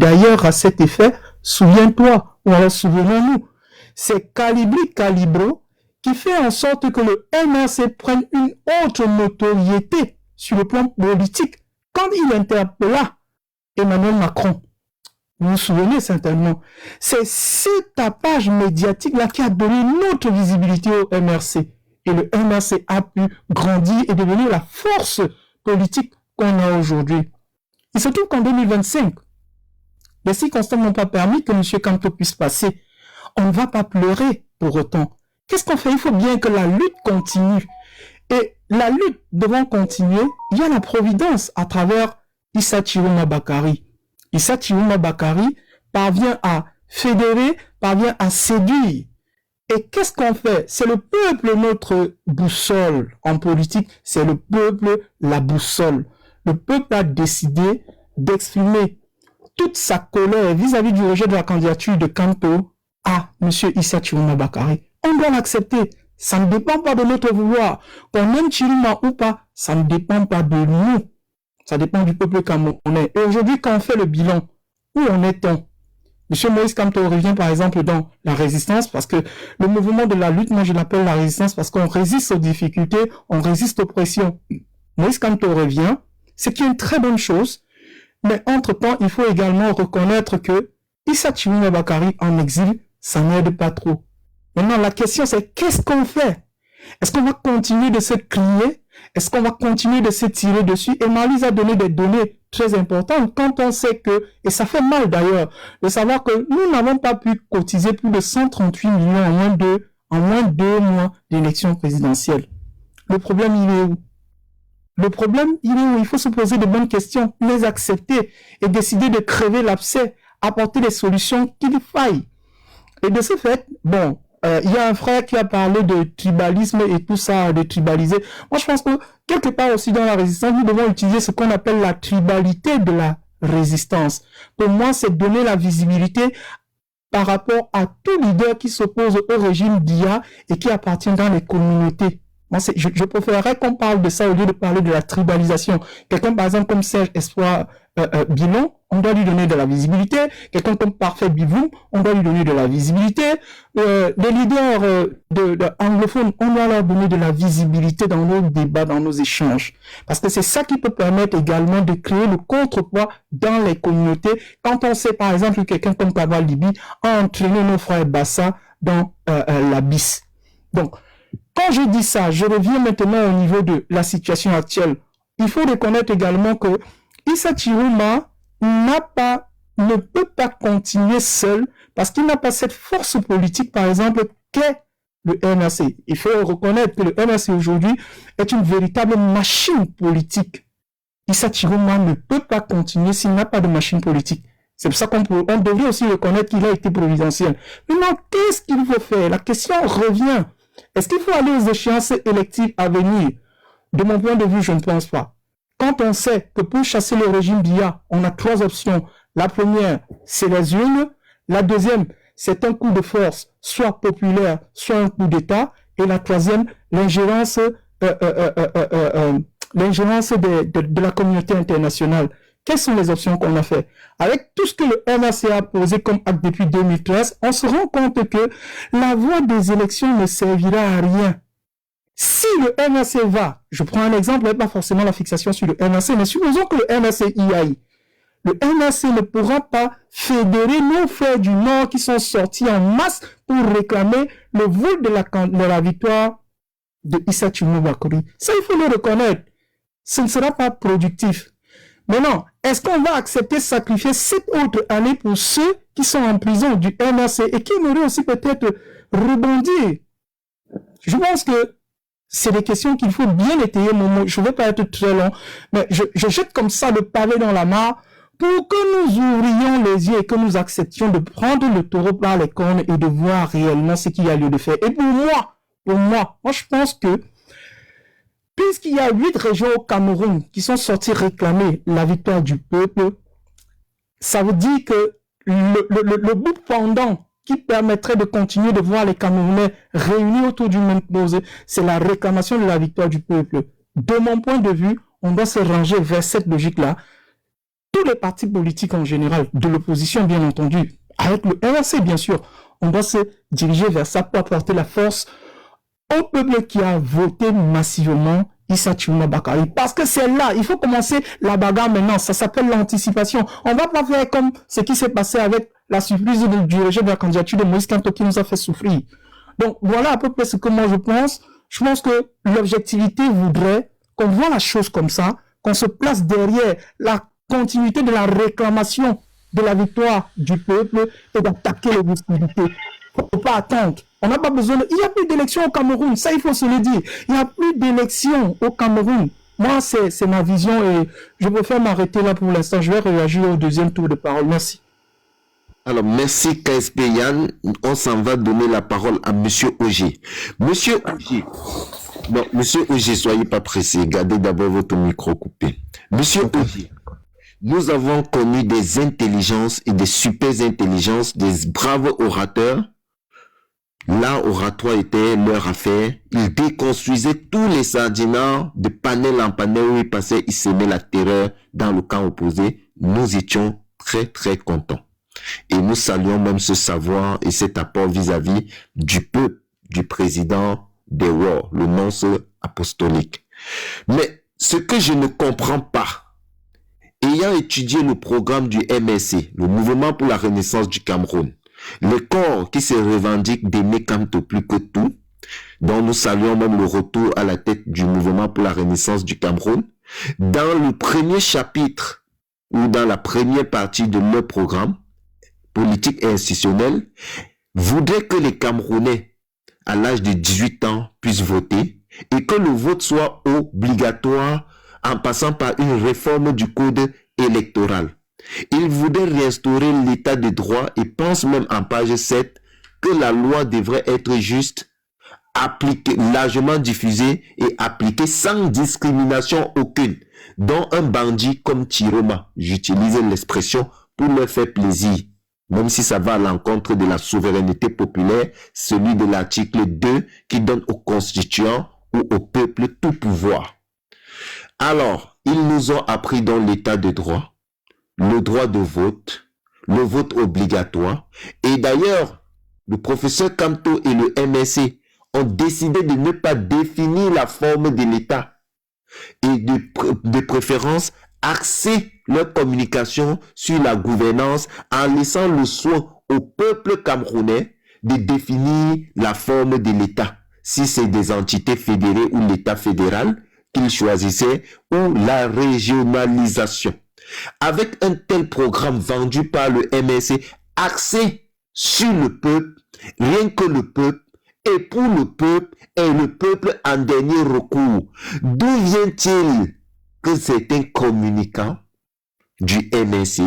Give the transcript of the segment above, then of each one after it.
d'ailleurs, à cet effet, souviens-toi, ou alors souvenons-nous, c'est Calibri Calibro qui fait en sorte que le MRC prenne une autre notoriété sur le plan politique quand il interpella Emmanuel Macron. Vous vous souvenez certainement. C'est ce tapage médiatique-là qui a donné une autre visibilité au MRC. Et le MRC a pu grandir et devenir la force politique qu'on a aujourd'hui. Il se trouve qu'en 2025, les circonstances n'ont pas permis que M. Camto puisse passer. On ne va pas pleurer pour autant. Qu'est-ce qu'on fait? Il faut bien que la lutte continue. Et la lutte devant continuer, il y a la providence à travers Issa Chiroma Bakary. Issa Chiroma Bakary parvient à fédérer, parvient à séduire. Et qu'est-ce qu'on fait? C'est le peuple notre boussole en politique, c'est le peuple la boussole. Le peuple a décidé d'exprimer toute sa colère vis-à-vis du rejet de la candidature de Camto à M. Issa Chiroma Bakary. On doit l'accepter. Ça ne dépend pas de notre vouloir. Qu'on aime Chiroma ou pas, ça ne dépend pas de nous. Ça dépend du peuple camerounais. Et aujourd'hui, quand on fait le bilan, où en est-on? M. Moïse Camto revient par exemple dans la résistance, parce que le mouvement de la lutte, moi je l'appelle la résistance parce qu'on résiste aux difficultés, on résiste aux pressions. Moïse Camto revient, ce qui est une très bonne chose, mais entre-temps, il faut également reconnaître que Issa Chiroma Bakary en exil, ça n'aide pas trop. Maintenant, la question c'est qu'est-ce qu'on fait? Est-ce qu'on va continuer de se crier? Est-ce qu'on va continuer de se tirer dessus? Et Marlise a donné des données très importantes quand on sait que, et ça fait mal d'ailleurs, de savoir que nous n'avons pas pu cotiser plus de 138 millions en moins de 2 mois d'élection présidentielle. Le problème, il est où? Le problème, il est où? Il faut se poser de bonnes questions, les accepter et décider de crever l'abcès, apporter les solutions qu'il faille. Et de ce fait, bon, il y a un frère qui a parlé de tribalisme et tout ça, de tribaliser. Moi, je pense que quelque part aussi dans la résistance, nous devons utiliser ce qu'on appelle la tribalité de la résistance. Pour moi, c'est donner la visibilité par rapport à tout leader qui s'oppose au régime d'IA et qui appartient dans les communautés. Moi, je préférerais qu'on parle de ça au lieu de parler de la tribalisation. Quelqu'un, par exemple, comme Serge Espoir Bilon, on doit lui donner de la visibilité. Quelqu'un comme Parfait Bivoum, on doit lui donner de la visibilité. Les leaders anglophones, on doit leur donner de la visibilité dans nos débats, dans nos échanges. Parce que c'est ça qui peut permettre également de créer le contrepoids dans les communautés. Quand on sait, par exemple, que quelqu'un comme Kaval Libi a entraîné nos frères Bassa dans l'abysse. Donc, quand je dis ça, je reviens maintenant au niveau de la situation actuelle. Il faut reconnaître également que Issa Chiroma ne peut pas continuer seul parce qu'il n'a pas cette force politique, par exemple, qu'est le MRC. Il faut reconnaître que le MRC aujourd'hui est une véritable machine politique. Issa Chiroma ne peut pas continuer s'il n'a pas de machine politique. C'est pour ça qu'on devrait aussi reconnaître qu'il a été providentiel. Maintenant, qu'est-ce qu'il faut faire? La question revient. Est-ce qu'il faut aller aux échéances électives à venir? De mon point de vue, je ne pense pas. Quand on sait que pour chasser le régime d'IA, on a 3 options. La première, c'est les urnes. La deuxième, c'est un coup de force, soit populaire, soit un coup d'État. Et la troisième, l'ingérence de la communauté internationale. Quelles sont les options qu'on a fait? Avec tout ce que le MRC a posé comme acte depuis 2013, on se rend compte que la voie des élections ne servira à rien. Si le MRC va, je prends un exemple, pas forcément la fixation sur le MRC, mais supposons que le MRC y aille. Le MRC ne pourra pas fédérer nos frères du Nord qui sont sortis en masse pour réclamer le vol de la victoire de Issa Chiroma Bakary. Ça, il faut le reconnaître. Ce ne sera pas productif. Maintenant, est-ce qu'on va accepter de sacrifier 7 autres années pour ceux qui sont en prison du MRC et qui aimeraient aussi peut-être rebondir? Je pense que c'est des questions qu'il faut bien étayer. Je ne vais pas être très long, mais je jette comme ça le pavé dans la mare pour que nous ouvrions les yeux et que nous acceptions de prendre le taureau par les cornes et de voir réellement ce qu'il y a lieu de faire. Et pour moi, je pense que puisqu'il y a 8 régions au Cameroun qui sont sorties réclamer la victoire du peuple, ça veut dire que le bout pendant qui permettrait de continuer de voir les Camerounais réunis autour d'une même cause, c'est la réclamation de la victoire du peuple. De mon point de vue, on doit se ranger vers cette logique-là. tous les partis politiques en général, de l'opposition bien entendu, avec le RC bien sûr, on doit se diriger vers ça pour apporter la force au peuple qui a voté massivement Issa Tchilombo Bakary. Parce que c'est là, il faut commencer la bagarre maintenant, ça s'appelle l'anticipation. On va pas faire comme ce qui s'est passé avec la surprise du rejet de la candidature de Moïse Kamto qui nous a fait souffrir. Donc voilà à peu près ce que moi je pense. Je pense que l'objectivité voudrait qu'on voit la chose comme ça, qu'on se place derrière la continuité de la réclamation de la victoire du peuple et d'attaquer les hostilités. Il ne faut pas attendre. On n'a pas besoin de... Il n'y a plus d'élections au Cameroun, ça il faut se le dire. Il n'y a plus d'élections au Cameroun. Moi, c'est ma vision et je préfère m'arrêter là pour l'instant. Je vais réagir au deuxième tour de parole. Merci. Alors, merci KSP Yann. On s'en va donner la parole à Monsieur Auger. Monsieur Auger. Non, Monsieur Auger, soyez pas pressé. Gardez d'abord votre micro coupé. Monsieur Auger, nous avons connu des intelligences et des super intelligences, des braves orateurs. Là, oratoire était leur affaire. Ils déconstruisaient tous les sardinats de panel en panel où ils passaient, ils semaient la terreur dans le camp opposé. Nous étions très, très contents. Et nous saluons même ce savoir et cet apport vis-à-vis du peuple, du président des rois, le nonce apostolique. Mais ce que je ne comprends pas, ayant étudié le programme du MSC, le Mouvement pour la Renaissance du Cameroun, le corps qui se revendique d'aimer Kamto plus que tout, dont nous saluons même le retour à la tête du Mouvement pour la Renaissance du Cameroun, dans le premier chapitre ou dans la première partie de leur programme, politique et institutionnel, voudrait que les Camerounais, à l'âge de 18 ans, puissent voter et que le vote soit obligatoire en passant par une réforme du code électoral. Il voudrait réinstaurer l'état de droit et pense même en page 7 que la loi devrait être juste, appliquée, largement diffusée et appliquée sans discrimination aucune, dont un bandit comme Tiroma, j'utilise l'expression pour leur faire plaisir, même si ça va à l'encontre de la souveraineté populaire, celui de l'article 2 qui donne aux constituants ou au peuple tout pouvoir. Alors, ils nous ont appris dans l'état de droit, le droit de vote, le vote obligatoire, et d'ailleurs, le professeur Kamto et le MSC ont décidé de ne pas définir la forme de l'État et de préférence axer leur communication sur la gouvernance en laissant le soin au peuple camerounais de définir la forme de l'État, si c'est des entités fédérées ou l'État fédéral qu'ils choisissaient ou la régionalisation. Avec un tel programme vendu par le MSC axé sur le peuple, rien que le peuple, et pour le peuple, et le peuple en dernier recours, d'où vient-il que certains communicants du MSC,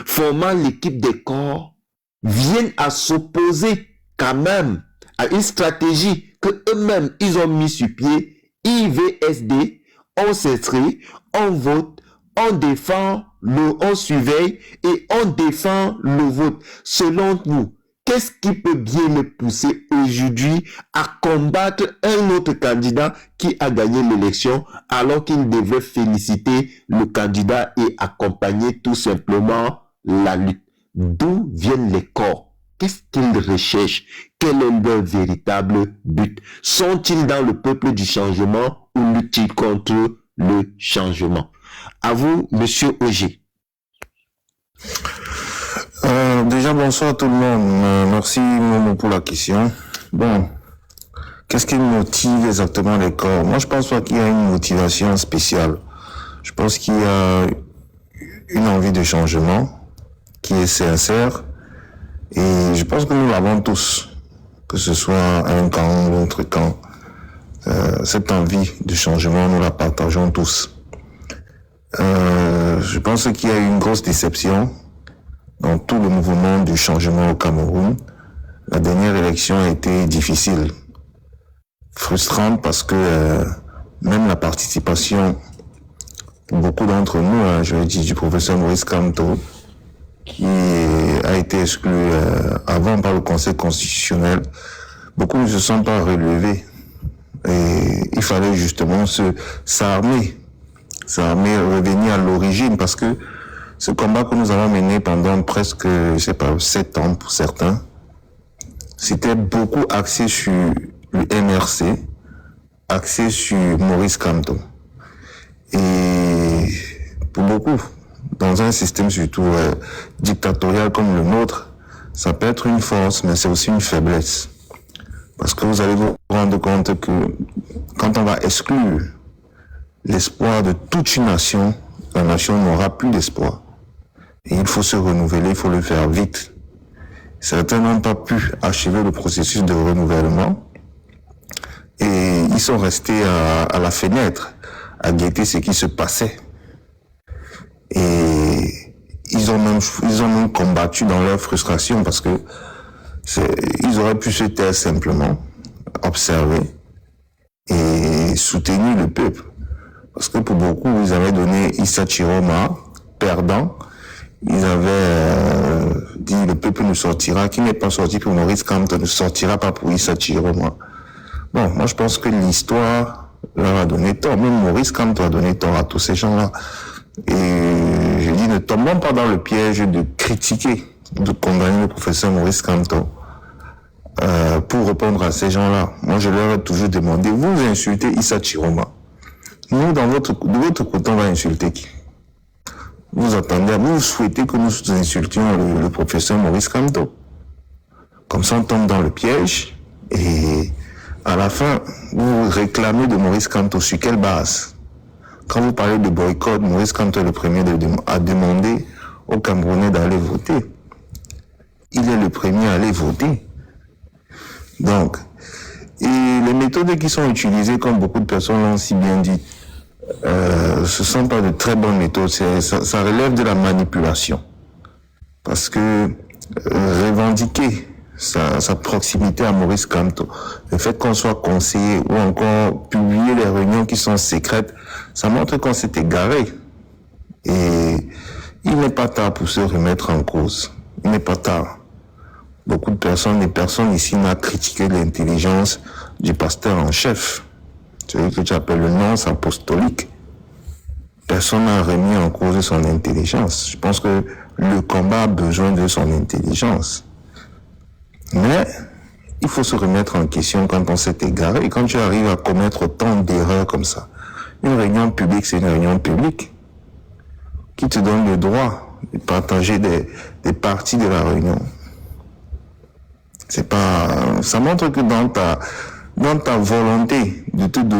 formant l'équipe des corps, viennent à s'opposer quand même à une stratégie que eux-mêmes ils ont mis sur pied, IVSD, on s'inscrit, on vote, on défend, on surveille et on défend le vote. Selon nous, qu'est-ce qui peut bien le pousser aujourd'hui à combattre un autre candidat qui a gagné l'élection alors qu'il devrait féliciter le candidat et accompagner tout simplement la lutte? D'où viennent les corps? Qu'est-ce qu'ils recherchent? Quel est leur véritable but? Sont-ils dans le peuple du changement ou luttent-ils contre le changement? À vous, Monsieur Auger. Déjà, bonsoir à tout le monde. Merci Momo pour la question. Bon, qu'est-ce qui motive exactement les corps? Moi, je pense pas qu'il y a une motivation spéciale. Je pense qu'il y a une envie de changement qui est sincère. Et je pense que nous l'avons tous, que ce soit un camp ou l'autre camp. Cette envie de changement, nous la partageons tous. Je pense qu'il y a eu une grosse déception dans tout le mouvement du changement au Cameroun. La dernière élection a été difficile, frustrante parce que même la participation pour beaucoup d'entre nous, je vais dire du professeur Moïse Kamto, qui a été exclu avant par le Conseil constitutionnel, beaucoup ne se sont pas relevés. Et il fallait justement s'armer, revenir à l'origine, parce que Ce combat que nous avons mené pendant presque, 7 ans pour certains, c'était beaucoup axé sur le MRC, axé sur Maurice Kamto. Et pour beaucoup, dans un système surtout dictatorial comme le nôtre, ça peut être une force, mais c'est aussi une faiblesse. Parce que vous allez vous rendre compte que quand on va exclure l'espoir de toute une nation, la nation n'aura plus d'espoir. Et il faut se renouveler, il faut le faire vite. Certains n'ont pas pu achever le processus de renouvellement et ils sont restés à la fenêtre, à guetter ce qui se passait. Et ils ont même combattu dans leur frustration parce que ils auraient pu se taire simplement, observer et soutenir le peuple. Parce que pour beaucoup, ils avaient donné Issa Chiroma, perdant. Ils avaient dit le peuple ne sortira, qui n'est pas sorti pour Maurice Kamto ne sortira pas pour Issa Chiroma. Bon, moi je pense que l'histoire leur a donné tort. Même Maurice Kamto a donné tort à tous ces gens-là. Et je dis, ne tombons pas dans le piège de critiquer, de condamner le professeur Maurice Kamto pour répondre à ces gens-là. Moi, je leur ai toujours demandé, vous insultez Issa Chiroma. Nous, de votre côté, on va insulter qui? Vous attendez, vous souhaitez que nous insultions le professeur Maurice Kamto. Comme ça, on tombe dans le piège et à la fin, vous réclamez de Maurice Kamto sur quelle base? Quand vous parlez de boycott, Maurice Kamto est le premier à demander aux Camerounais d'aller voter. Il est le premier à aller voter. Donc, et les méthodes qui sont utilisées, comme beaucoup de personnes l'ont si bien dit, ce ne sont pas de très bonnes méthodes, ça relève de la manipulation. Parce que revendiquer sa proximité à Maurice Kamto, le fait qu'on soit conseiller ou encore publier les réunions qui sont secrètes, ça montre qu'on s'est égaré. Et il n'est pas tard pour se remettre en cause. Il n'est pas tard. Beaucoup de personnes, des personnes ici n'ont critiqué l'intelligence du pasteur en chef. Celui que tu appelles le nonce apostolique. Personne n'a remis en cause son intelligence. Je pense que le combat a besoin de son intelligence. Mais il faut se remettre en question quand on s'est égaré. Et quand tu arrives à commettre autant d'erreurs comme ça, une réunion publique, c'est une réunion publique qui te donne le droit de partager des parties de la réunion. C'est pas, ça montre que dans ta volonté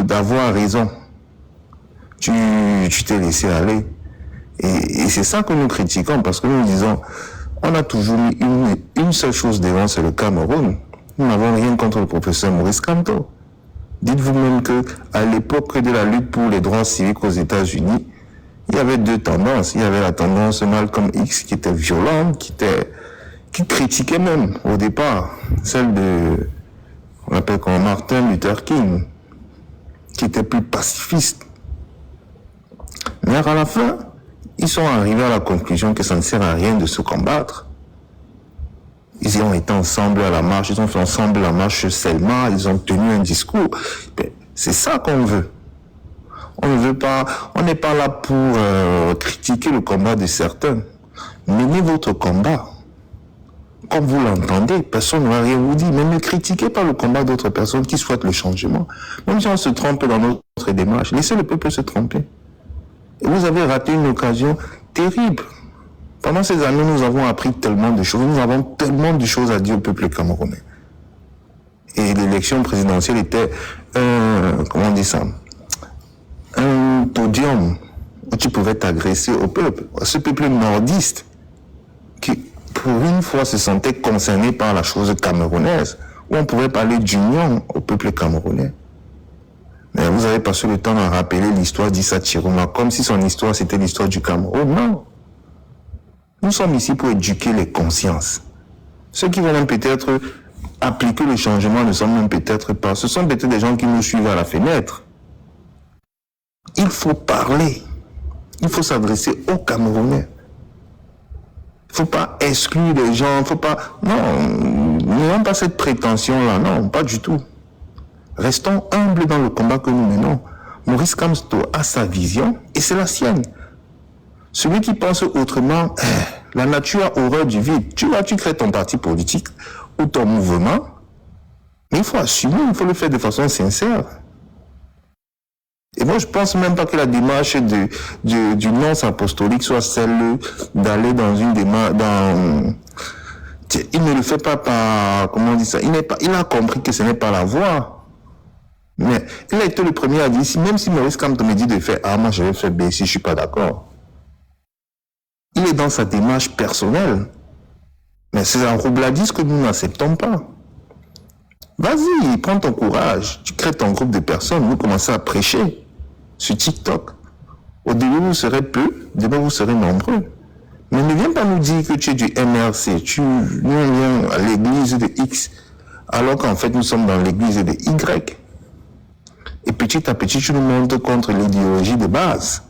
d'avoir raison, tu t'es laissé aller. Et c'est ça que nous critiquons, parce que nous disons, on a toujours mis une seule chose devant, c'est le Cameroun. Nous n'avons rien contre le professeur Maurice Kamto. Dites-vous même que à l'époque de la lutte pour les droits civiques aux États-Unis, il y avait deux tendances. Il y avait la tendance Malcolm X qui était violente, qui critiquait même au départ, celle on appelle comme Martin Luther King, qui était plus pacifiste. Mais à la fin, ils sont arrivés à la conclusion que ça ne sert à rien de se combattre. Ils ont été ensemble à la marche, ils ont fait ensemble la marche Selma, ils ont tenu un discours. C'est ça qu'on veut. On ne veut pas, on n'est pas là pour critiquer le combat de certains. Menez votre combat. Comme vous l'entendez, personne ne va rien vous dire, mais ne critiquez pas le combat d'autres personnes qui souhaitent le changement. Même si on se trompe dans notre démarche, laissez le peuple se tromper. Et vous avez raté une occasion terrible. Pendant ces années, nous avons appris tellement de choses, nous avons tellement de choses à dire au peuple camerounais. Et l'élection présidentielle était un podium où tu pouvais t'agresser au peuple. Ce peuple nordiste qui, pour une fois, se sentait concerné par la chose camerounaise, où on pouvait parler d'union au peuple camerounais. Mais vous avez passé le temps à rappeler l'histoire d'Issa Chiroma, comme si son histoire c'était l'histoire du Cameroun. Non. Nous sommes ici pour éduquer les consciences. Ceux qui vont même peut-être appliquer le changement ne sont même peut-être pas. Ce sont peut-être des gens qui nous suivent à la fenêtre. Il faut parler. Il faut s'adresser aux Camerounais. Il ne faut pas exclure les gens. Il ne faut pas... Non, n'ayons pas cette prétention-là. Non, pas du tout. Restons humbles dans le combat que nous menons. Maurice Kamto a sa vision et c'est la sienne. Celui qui pense autrement, la nature a horreur du vide. Tu vois, tu crées ton parti politique ou ton mouvement, mais il faut assumer, il faut le faire de façon sincère. Et moi, je pense même pas que la démarche du nonce apostolique soit celle d'aller dans une démarche, il ne le fait pas par, comment on dit ça, il a compris que ce n'est pas la voie. Mais il a été le premier à dire, même si Maurice Kamto me dit de faire A, moi je vais faire B si je suis pas d'accord. Il est dans sa démarche personnelle. Mais c'est un roubladisme que nous n'acceptons pas. Vas-y, prends ton courage. Tu crées ton groupe de personnes, vous commencez à prêcher sur TikTok. Au début, vous serez peu, demain, vous serez nombreux. Mais ne viens pas nous dire que tu es du MRC, tu viens à l'église de X, alors qu'en fait, nous sommes dans l'église de Y. Et petit à petit, tu nous montres contre l'idéologie de base.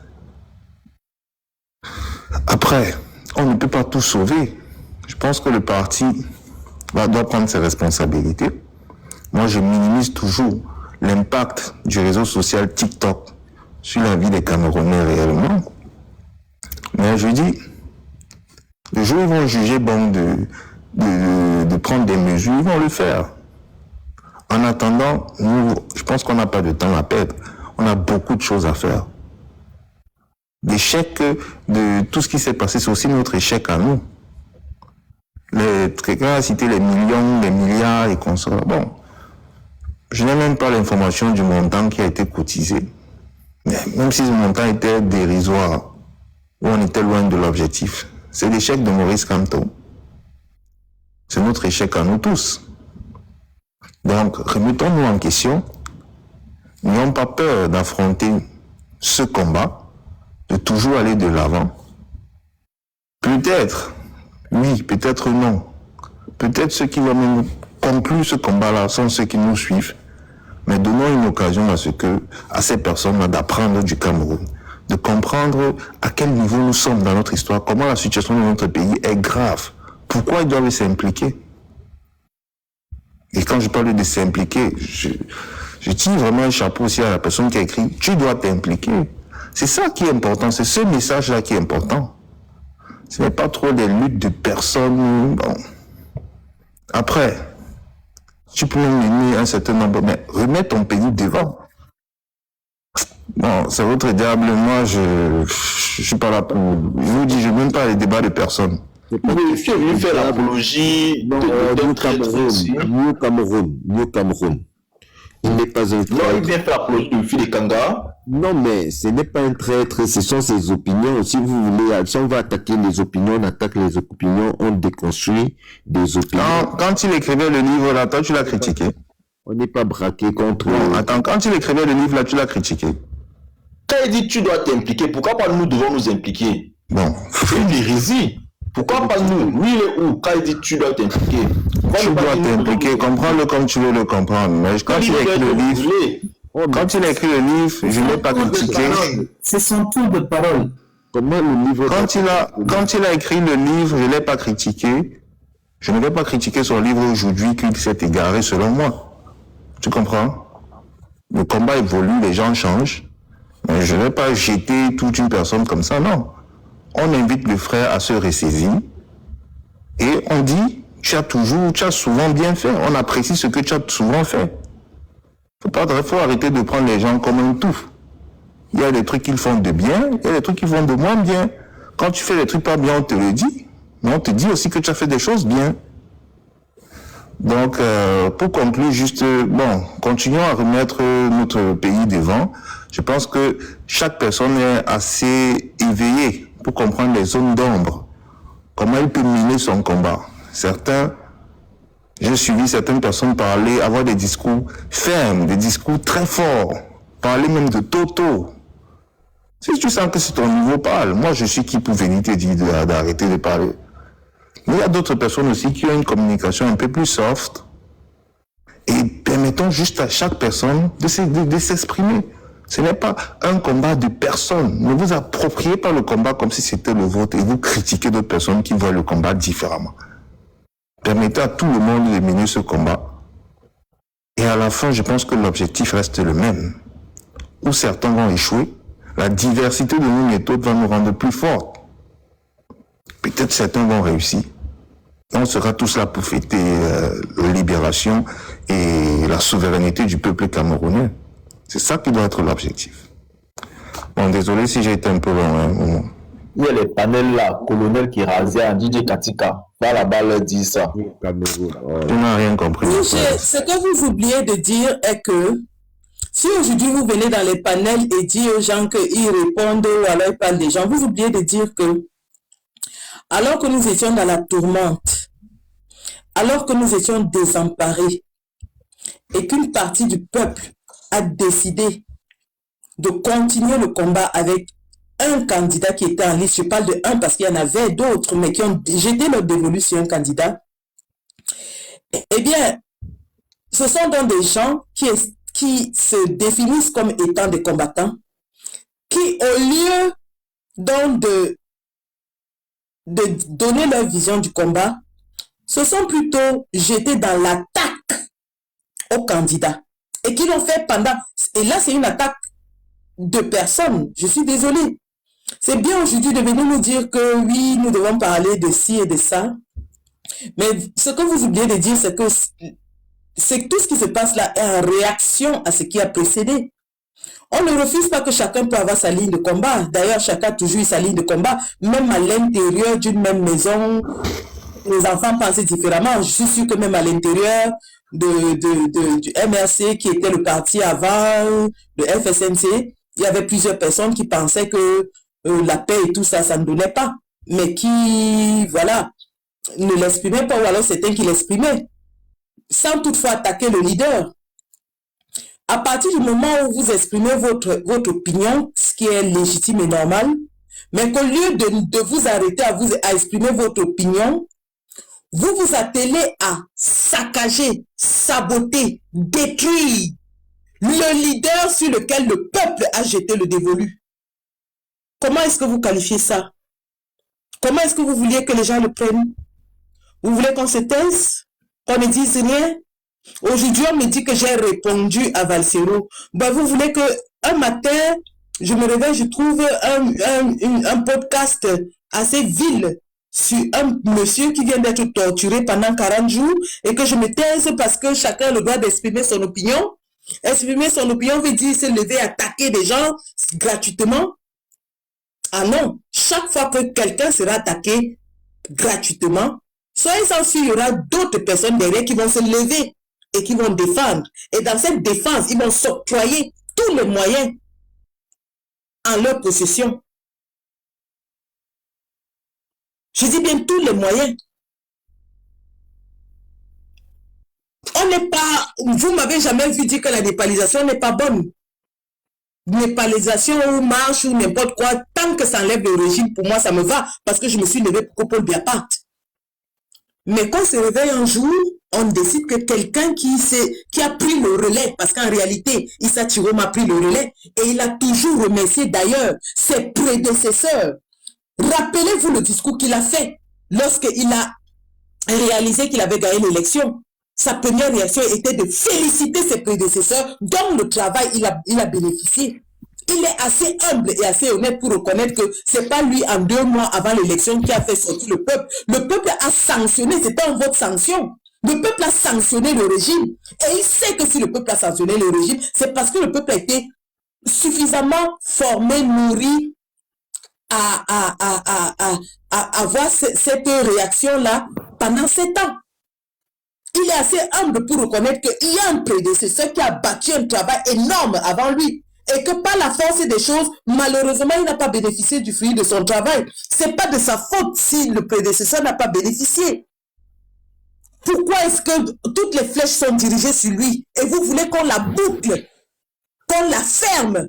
Après, on ne peut pas tout sauver. Je pense que le parti doit prendre ses responsabilités. Moi, je minimise toujours l'impact du réseau social TikTok sur la vie des Camerounais réellement. Mais je dis, le jour où ils vont juger bon de prendre des mesures, ils vont le faire. En attendant, nous, je pense qu'on n'a pas de temps à perdre. On a beaucoup de choses à faire. L'échec de tout ce qui s'est passé, c'est aussi notre échec à nous. Quelqu'un a cité les millions, les milliards et consorts. Bon, je n'ai même pas l'information du montant qui a été cotisé. Mais même si ce montant était dérisoire, ou on était loin de l'objectif, c'est l'échec de Maurice Kamto. C'est notre échec à nous tous. Donc, remettons-nous en question. N'ayons pas peur d'affronter ce combat, de toujours aller de l'avant. Peut-être, oui, peut-être non. Peut-être ceux qui vont même conclure ce combat-là sont ceux qui nous suivent. Mais donnons une occasion à ces personnes-là d'apprendre du Cameroun, de comprendre à quel niveau nous sommes dans notre histoire, comment la situation de notre pays est grave, pourquoi ils doivent s'impliquer. Et quand je parle de s'impliquer, je tire vraiment un chapeau aussi à la personne qui a écrit « Tu dois t'impliquer ». C'est ça qui est important, c'est ce message-là qui est important. Ce n'est pas trop des luttes de personnes. Bon. Après, tu peux même mener un certain nombre, mais remets ton pays devant. Bon, c'est votre diable, moi je suis pas là pour... Je vous dis, je ne mène pas les débats de personnes. Oui, tu es venu faire l'apologie New Cameroun. Il n'est pas un traître. Non, il vient faire l'apologie du fil de Kanga. Non, mais ce n'est pas un traître, ce sont ses opinions. Si vous voulez, si on va attaquer les opinions, on attaque les opinions, on déconstruit des opinions. Quand il écrivait le livre là, toi tu l'as critiqué. On n'est pas braqué contre... Non, attends, quand il écrivait le livre là, tu l'as critiqué. Quand il dit tu dois t'impliquer, pourquoi pas nous devons nous impliquer? Bon. C'est une hérésie. Pourquoi pas nous? Lui, il est où? Quand il dit tu dois t'impliquer. Tu dois t'impliquer, comprends-le comme tu veux le comprendre. Mais quand il a écrit le livre, quand il a écrit le livre, je ne l'ai pas critiqué. C'est son tour de parole. Comment le livre... Quand il a écrit le livre, je ne l'ai pas critiqué. Je ne vais pas critiquer son livre aujourd'hui qu'il s'est égaré selon moi. Tu comprends? Le combat évolue, les gens changent. Mais je ne vais pas jeter toute une personne comme ça, non. On invite le frère à se ressaisir et on dit, tu as souvent bien fait. On apprécie ce que tu as souvent fait. Faut arrêter de prendre les gens comme un tout. Il y a des trucs qu'ils font de bien, il y a des trucs qu'ils font de moins bien. Quand tu fais des trucs pas bien, on te le dit, mais on te dit aussi que tu as fait des choses bien. Donc, pour conclure, continuons à remettre notre pays devant. Je pense que chaque personne est assez éveillée pour comprendre les zones d'ombre. Comment il peut mener son combat. J'ai suivi certaines personnes parler, avoir des discours fermes, des discours très forts, parler même de Toto. Si tu sens que c'est ton niveau, parle. Moi, je suis qui pour venir te dire d'arrêter de parler. Mais il y a d'autres personnes aussi qui ont une communication un peu plus soft. Et permettons juste à chaque personne de s'exprimer. Ce n'est pas un combat de personne. Ne vous appropriez pas le combat comme si c'était le vôtre et vous critiquez d'autres personnes qui voient le combat différemment. Permettez à tout le monde de mener ce combat. Et à la fin, je pense que l'objectif reste le même. Où certains vont échouer, la diversité de nos méthodes va nous rendre plus forts. Peut-être certains vont réussir. On sera tous là pour fêter la libération et la souveraineté du peuple camerounais. C'est ça qui doit être l'objectif. Bon, désolé si j'ai été un peu long à un moment. Il y a les panels là, colonel Kirazia, DJ Katika. Va là-bas leur dire ça. On n'a rien compris. Ce que vous oubliez de dire est que si aujourd'hui vous venez dans les panels et dire aux gens qu'ils répondent ou alors ils parlent des gens, vous oubliez de dire que alors que nous étions dans la tourmente, alors que nous étions désemparés et qu'une partie du peuple a décidé de continuer le combat avec un candidat qui était en liste, je parle de un parce qu'il y en avait d'autres, mais qui ont jeté leur dévolu sur un candidat, eh bien, ce sont donc des gens qui se définissent comme étant des combattants, qui au lieu donc de donner leur vision du combat, se sont plutôt jetés dans l'attaque au candidat. Et qui l'ont fait pendant... Et là, c'est une attaque de personnes. Je suis désolée. C'est bien aujourd'hui de venir nous dire que oui, nous devons parler de ci et de ça. Mais ce que vous oubliez de dire, c'est que tout ce qui se passe là est en réaction à ce qui a précédé. On ne refuse pas que chacun peut avoir sa ligne de combat. D'ailleurs, chacun a toujours eu sa ligne de combat. Même à l'intérieur d'une même maison, les enfants pensent différemment. Je suis sûre que même à l'intérieur du MRC, qui était le parti avant, de FSNC, il y avait plusieurs personnes qui pensaient que la paix et tout ça, ça ne donnait pas. Mais qui, voilà, ne l'exprimaient pas, ou alors certains qui l'exprimaient, sans toutefois attaquer le leader. À partir du moment où vous exprimez votre opinion, ce qui est légitime et normal, mais qu'au lieu de vous arrêter à exprimer votre opinion, vous vous attelez à saccager, saboter, détruire le leader sur lequel le peuple a jeté le dévolu. Comment est-ce que vous qualifiez ça? Comment est-ce que vous vouliez que les gens le prennent? Vous voulez qu'on se taise? Qu'on ne dise rien? Aujourd'hui, on me dit que j'ai répondu à Valsero. Ben, vous voulez que un matin, je me réveille, je trouve un podcast assez vil sur un monsieur qui vient d'être torturé pendant 40 jours et que je me taise parce que chacun a le droit d'exprimer son opinion. Exprimer son opinion veut dire se lever, attaquer des gens gratuitement. Ah non, chaque fois que quelqu'un sera attaqué gratuitement, soyez sans sûr, il y aura d'autres personnes derrière qui vont se lever et qui vont défendre. Et dans cette défense, ils vont s'octroyer tous les moyens en leur possession. Je dis bien tous les moyens. On n'est pas... Vous m'avez jamais vu dire que la népalisation n'est pas bonne. Népalisation ou marche ou n'importe quoi, tant que ça enlève le régime, pour moi, ça me va. Parce que je me suis levé pour Paul Biapart. Mais quand on se réveille un jour, on décide que quelqu'un qui a pris le relais, parce qu'en réalité, Issa Chiroma a pris le relais, et il a toujours remercié d'ailleurs ses prédécesseurs. Rappelez-vous le discours qu'il a fait lorsqu'il a réalisé qu'il avait gagné l'élection. Sa première réaction était de féliciter ses prédécesseurs dont le travail il a bénéficié. Il est assez humble et assez honnête pour reconnaître que c'est pas lui en 2 mois avant l'élection qui a fait sortir le peuple. Le peuple a sanctionné, c'était un vote sanction. Le peuple a sanctionné le régime. Et il sait que si le peuple a sanctionné le régime, c'est parce que le peuple a été suffisamment formé, nourri à avoir cette réaction-là pendant 7 ans. Il est assez humble pour reconnaître qu'il y a un prédécesseur qui a bâti un travail énorme avant lui. Et que par la force des choses, malheureusement, il n'a pas bénéficié du fruit de son travail. Ce n'est pas de sa faute si le prédécesseur n'a pas bénéficié. Pourquoi est-ce que toutes les flèches sont dirigées sur lui? Et vous voulez qu'on la boucle, qu'on la ferme?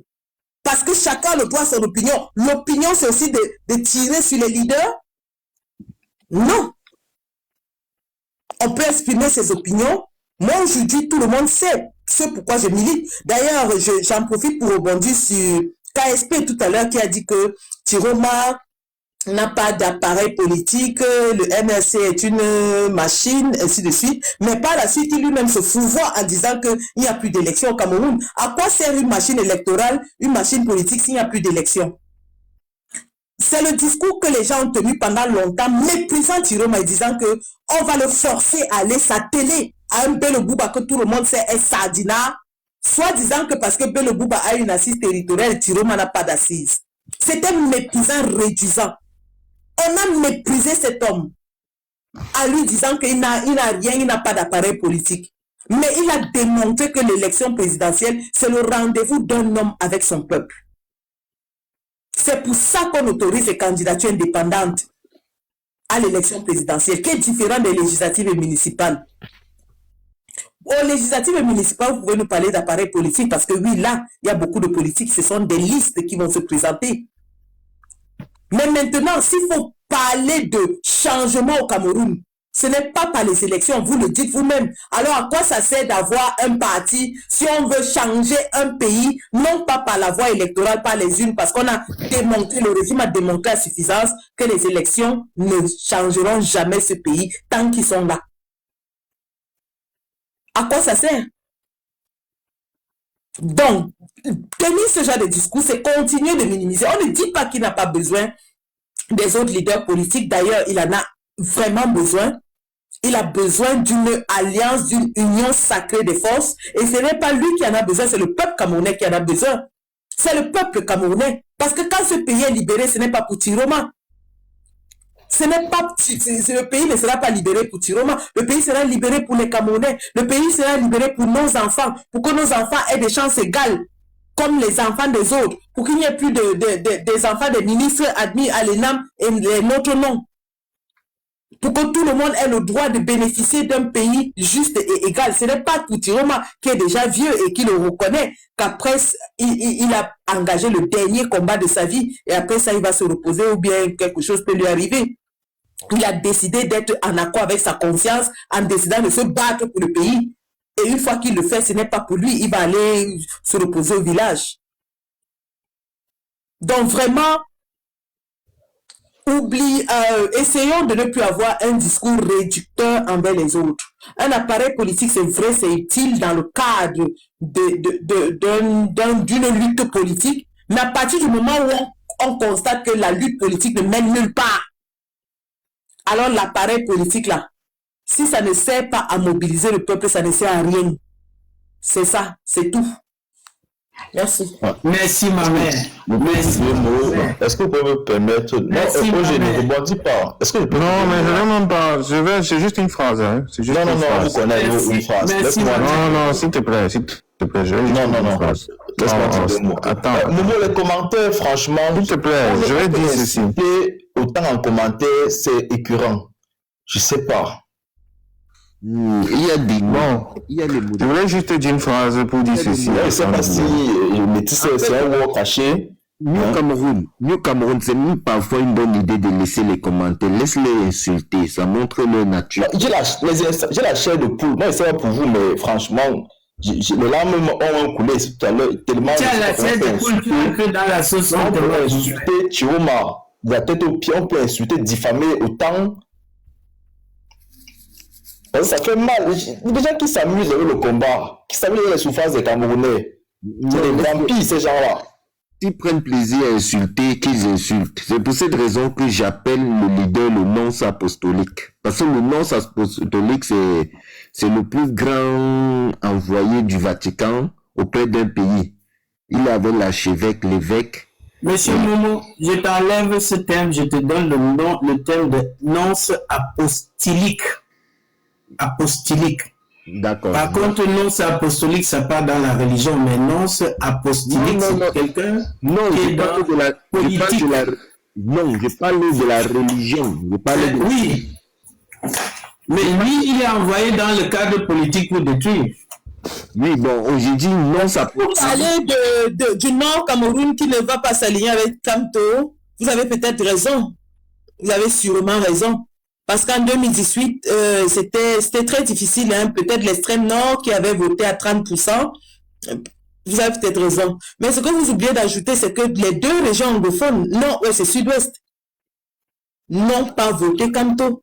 Parce que chacun a le droit à son opinion. L'opinion, c'est aussi de tirer sur les leaders? Non. On peut exprimer ses opinions. Moi, aujourd'hui, tout le monde sait ce pourquoi je milite. D'ailleurs, j'en profite pour rebondir sur KSP tout à l'heure qui a dit que Chiroma n'a pas d'appareil politique, le MRC est une machine, ainsi de suite. Mais par la suite, il lui-même se fourvoie en disant qu'il n'y a plus d'élection au Cameroun. À quoi sert une machine électorale, une machine politique s'il n'y a plus d'élection? C'est le discours que les gens ont tenu pendant longtemps, méprisant Tiroma et disant que on va le forcer à aller s'atteler à un Bello Bouba que tout le monde sait est Sardina, soit disant que parce que Bello Bouba a une assise territoriale, Tiroma n'a pas d'assise. C'était méprisant, réduisant. On a méprisé cet homme en lui disant qu'il n'a rien, il n'a pas d'appareil politique. Mais il a démontré que l'élection présidentielle, c'est le rendez-vous d'un homme avec son peuple. C'est pour ça qu'on autorise les candidatures indépendantes à l'élection présidentielle, qui est différent des législatives et municipales. Aux législatives et municipales, vous pouvez nous parler d'appareil politique, parce que oui, là, il y a beaucoup de politiques, ce sont des listes qui vont se présenter. Mais maintenant, s'il faut parler de changement au Cameroun, ce n'est pas par les élections, vous le dites vous-même. Alors à quoi ça sert d'avoir un parti si on veut changer un pays, non pas par la voie électorale, par les unes, parce qu'on a démontré, le régime a démontré à suffisance que les élections ne changeront jamais ce pays tant qu'ils sont là. À quoi ça sert? Donc, tenir ce genre de discours, c'est continuer de minimiser. On ne dit pas qu'il n'a pas besoin des autres leaders politiques. D'ailleurs, il en a vraiment besoin. Il a besoin d'une alliance, d'une union sacrée des forces. Et ce n'est pas lui qui en a besoin, c'est le peuple camerounais qui en a besoin. C'est le peuple camerounais. Parce que quand ce pays est libéré, ce n'est pas pour Tiroma. Le pays ne sera pas libéré pour Tiroma. Le pays sera libéré pour les Camerounais. Le pays sera libéré pour nos enfants. Pour que nos enfants aient des chances égales, comme les enfants des autres. Pour qu'il n'y ait plus des enfants des ministres admis à l'ENAM et notre nom. Pour que tout le monde ait le droit de bénéficier d'un pays juste et égal. Ce n'est pas pour Tiroma qui est déjà vieux et qui le reconnaît qu'après, il a engagé le dernier combat de sa vie et après ça, il va se reposer ou bien quelque chose peut lui arriver. Il a décidé d'être en accord avec sa conscience en décidant de se battre pour le pays. Et une fois qu'il le fait, ce n'est pas pour lui. Il va aller se reposer au village. Donc vraiment, essayons de ne plus avoir un discours réducteur envers les autres. Un appareil politique, c'est vrai, c'est utile dans le cadre d'une lutte politique. Mais à partir du moment où on constate que la lutte politique ne mène nulle part, alors l'appareil politique là, si ça ne sert pas à mobiliser le peuple, ça ne sert à rien. C'est ça, c'est tout. Merci. Merci ma mère. Merci. Est-ce que vous pouvez me permettre? Merci, non, je ne rebondis pas. Est-ce que je peux Non, mais je ne même pas. C'est juste une phrase. Hein. C'est juste non, vous connaissez une phrase. Laisse-moi. Non, s'il te plaît. Je vais juste non. phrase. Laisse-moi dire deux mots. Attends. Momo, les commentaires, franchement. S'il te plaît, je vais dire ceci. Autant en commentaire, c'est écurant. Je sais pas. Il y a des mots. Il y a les mots. Je voulais juste dire une phrase pour dire ceci. Je ne sais pas si c'est un mot caché. New Cameroun, c'est même parfois une bonne idée de laisser les commentaires. Laisse-les insulter, ça montre leur nature. J'ai la chair de poule. Moi, je sais pas pour vous, mais franchement, les larmes ont coulé tout à l'heure tellement. Tu as la chair de poule que dans la sauce. On peut insulter Chioma, de la tête aux pieds, on peut insulter, diffamer autant. Ça fait mal. Des gens qui s'amusent avec le combat, qui s'amusent avec les souffrances des Camerounais. C'est des vampires, ces gens-là. S'ils prennent plaisir à insulter, qu'ils insultent. C'est pour cette raison que j'appelle le leader le nonce apostolique. Parce que le nonce apostolique, c'est le plus grand envoyé du Vatican auprès d'un pays. Il avait l'archevêque, l'évêque. Monsieur Momo, je t'enlève ce terme, je te donne le terme de nonce apostolique. Apostolique. D'accord. Par contre, nonce apostolique, ça part dans la religion, mais nonce apostolique, c'est quelqu'un qui est dans la politique. Non, je parle de la religion. Oui. Mais lui, il est envoyé dans le cadre politique pour détruire. Oui, bon, aujourd'hui, non, ça peut... Vous parlez du Nord Cameroun qui ne va pas s'aligner avec Kamto. Vous avez peut-être raison. Vous avez sûrement raison. Parce qu'en 2018, c'était très difficile. Hein? Peut-être l'extrême nord qui avait voté à 30%. Vous avez peut-être raison. Mais ce que vous oubliez d'ajouter, c'est que les deux régions anglophones, nord-ouest et sud-ouest, n'ont pas voté Kamto.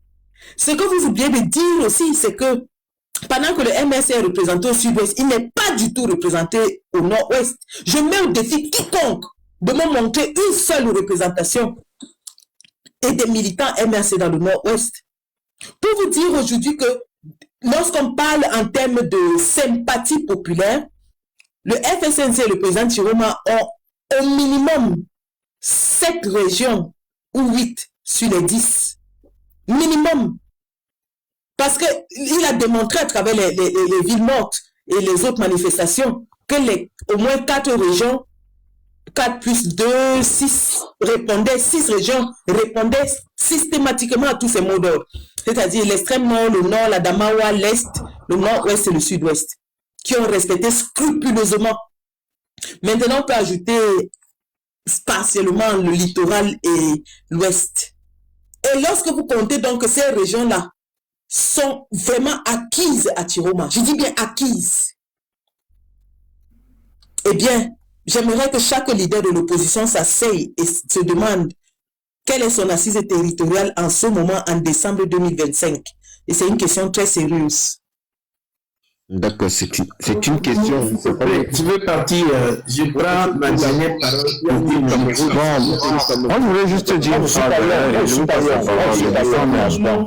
Ce que vous oubliez de dire aussi, c'est que pendant que le MRC est représenté au sud-ouest, il n'est pas du tout représenté au nord-ouest. Je mets au défi quiconque de me montrer une seule représentation et des militants MRC dans le Nord-Ouest. Pour vous dire aujourd'hui que lorsqu'on parle en termes de sympathie populaire, le FSNC et le président Chiroma ont au minimum 7 régions ou 8 sur les 10. Minimum. Parce qu'il a démontré à travers les villes mortes et les autres manifestations que au moins 4 régions, 4 plus 2, 6 régions répondaient systématiquement à tous ces mots d'ordre. C'est-à-dire l'extrême nord, le nord, la Damawa, l'est, le nord-ouest et le sud-ouest, qui ont respecté scrupuleusement. Maintenant, on peut ajouter partiellement le littoral et l'ouest. Et lorsque vous comptez donc que ces régions-là sont vraiment acquises à Chiroma, je dis bien acquises, eh bien, j'aimerais que chaque leader de l'opposition s'asseye et se demande quelle est son assise territoriale en ce moment, en décembre 2025. Et c'est une question très sérieuse. D'accord, c'est une question. Tu veux partir, je prends ma dernière parole. Moi, je voulais juste dire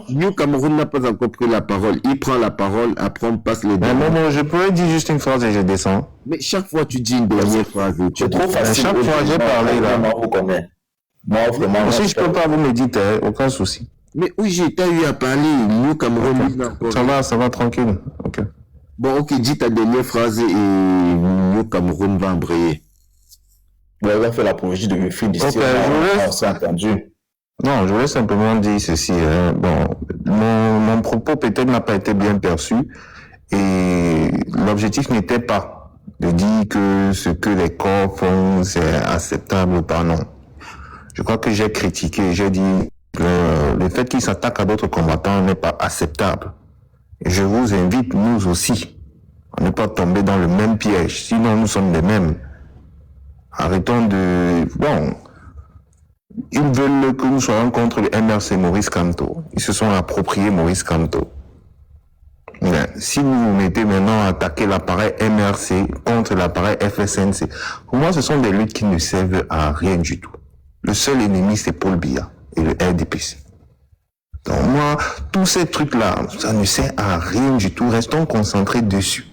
New Cameroun n'a pas encore pris la parole. Il prend la parole, après on passe les deux. Non, je pourrais dire juste une phrase et je descends. Mais chaque fois tu dis une dernière phrase. C'est trop facile. Chaque fois j'ai parlé là. Moi, vraiment. Si je peux pas, vous me dites, aucun souci. Mais oui, j'ai eu à parler. New Cameroun. Ça va tranquille. Ok. Bon, ok, dis ta dernière phrase et New Cameroun va embrayer. Vous avez fait l'apologie de Wilfried d'ici. On s'est entendu. Non, je voulais simplement dire ceci. Mon propos peut-être n'a pas été bien perçu et l'objectif n'était pas de dire que ce que les corps font c'est acceptable ou pas, non. Je crois que j'ai critiqué, j'ai dit que le fait qu'ils s'attaquent à d'autres combattants n'est pas acceptable. Je vous invite, nous aussi, à ne pas tomber dans le même piège. Sinon, nous sommes les mêmes. Arrêtons de... Bon, ils veulent que nous soyons contre le MRC Maurice Kamto. Ils se sont appropriés Maurice Kamto. Mais si vous vous mettez maintenant à attaquer l'appareil MRC contre l'appareil FSNC, pour moi, ce sont des luttes qui ne servent à rien du tout. Le seul ennemi, c'est Paul Biya et le RDPC. Donc moi, tous ces trucs-là, ça ne sert à rien du tout. Restons concentrés dessus.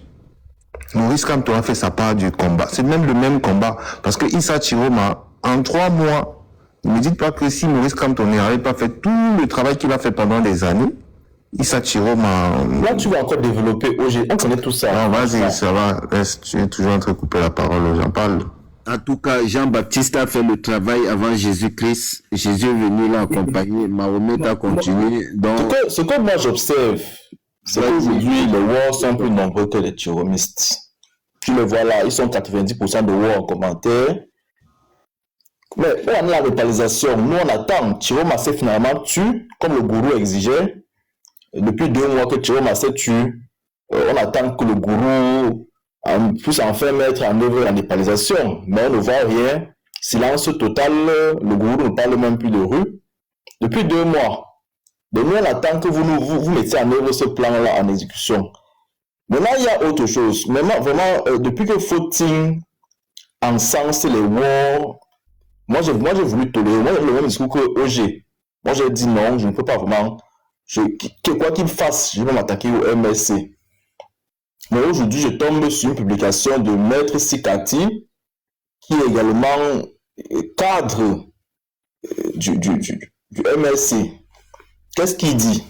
Maurice Kamto a fait sa part du combat. C'est même le même combat. Parce que Issa Chiroma, en 3 mois, ne me dites pas que si Maurice Kamto n'avait pas fait tout le travail qu'il a fait pendant des années, Issa Chiroma... Là, tu vas encore développer. On connaît tout ça. Non, vas-y, ça va. Reste, tu es toujours en train de couper la parole. J'en parle. En tout cas, Jean-Baptiste a fait le travail avant Jésus-Christ. Jésus est venu l'accompagner. Mahomet a continué. Donc... Ce que moi j'observe, c'est qu'aujourd'hui, les Wars sont plus nombreux que les chiromistes. Tu le vois là, ils sont 90% de Wars en commentaire. Mais on a la répalisation. Nous, on attend. Chiroma s'est finalement tué, comme le gourou exigeait. Depuis 2 mois que Chiroma s'est tué, on attend que le gourou puisse enfin mettre en œuvre la népalisation, mais on ne voit rien. Silence total, le gourou ne parle même plus de rue. Depuis 2 mois. Donc nous, on attend que vous mettiez en œuvre ce plan-là en exécution. Maintenant, il y a autre chose. Maintenant, vraiment, depuis que Footing encense les wars, moi j'ai voulu tolérer. Moi, j'ai le même discours que OG. Moi, j'ai dit non, je ne peux pas vraiment. Quoi qu'il fasse, je vais m'attaquer au MSC. Mais aujourd'hui, je tombe sur une publication de Maître Sikati, qui est également cadre du MSC. Qu'est-ce qu'il dit?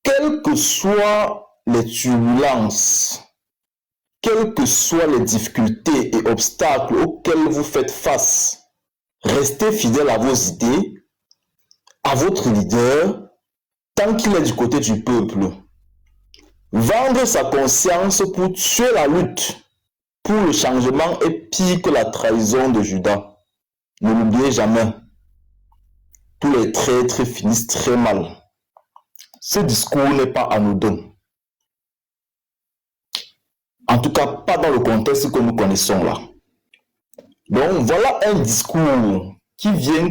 Quelles que soient les turbulences, quelles que soient les difficultés et obstacles auxquels vous faites face, restez fidèle à vos idées, à votre leader, tant qu'il est du côté du peuple. Vendre sa conscience pour tuer la lutte pour le changement est pire que la trahison de Judas. Ne l'oubliez jamais. Tous les traîtres finissent très mal. Ce discours n'est pas anodin. En tout cas, pas dans le contexte que nous connaissons là. Donc voilà un discours qui vient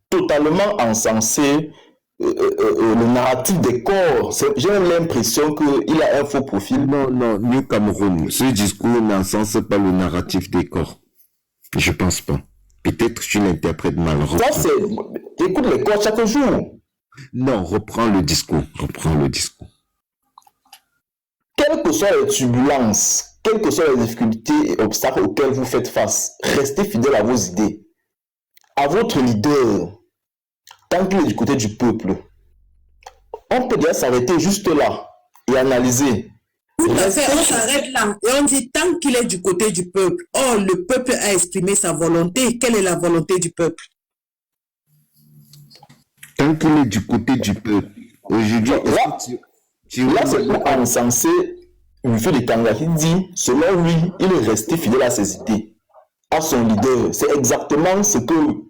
totalement encenser le narratif des corps. J'ai l'impression qu'il a un faux profil. Non, New Cameroun, ce discours n'encense pas le narratif des corps. Je pense pas. Peut-être que tu l'interprètes mal. Ça, c'est... Écoute les codes chaque jour. Non, reprends le discours. Quelles que soient les turbulences, quelles que soient les difficultés et obstacles auxquels vous faites face, restez fidèle à vos idées, à votre leader, tant qu'il est du côté du peuple. On peut déjà s'arrêter juste là et analyser. Tout à fait, on s'arrête là et on dit tant qu'il est du côté du peuple. Oh, le peuple a exprimé sa volonté. Quelle est la volonté du peuple? Tant qu'il est du côté du peuple. Aujourd'hui, là c'est pour encenser une fille de Kanga qui dit, selon lui, il est resté fidèle à ses idées, à son leader. C'est exactement ce dont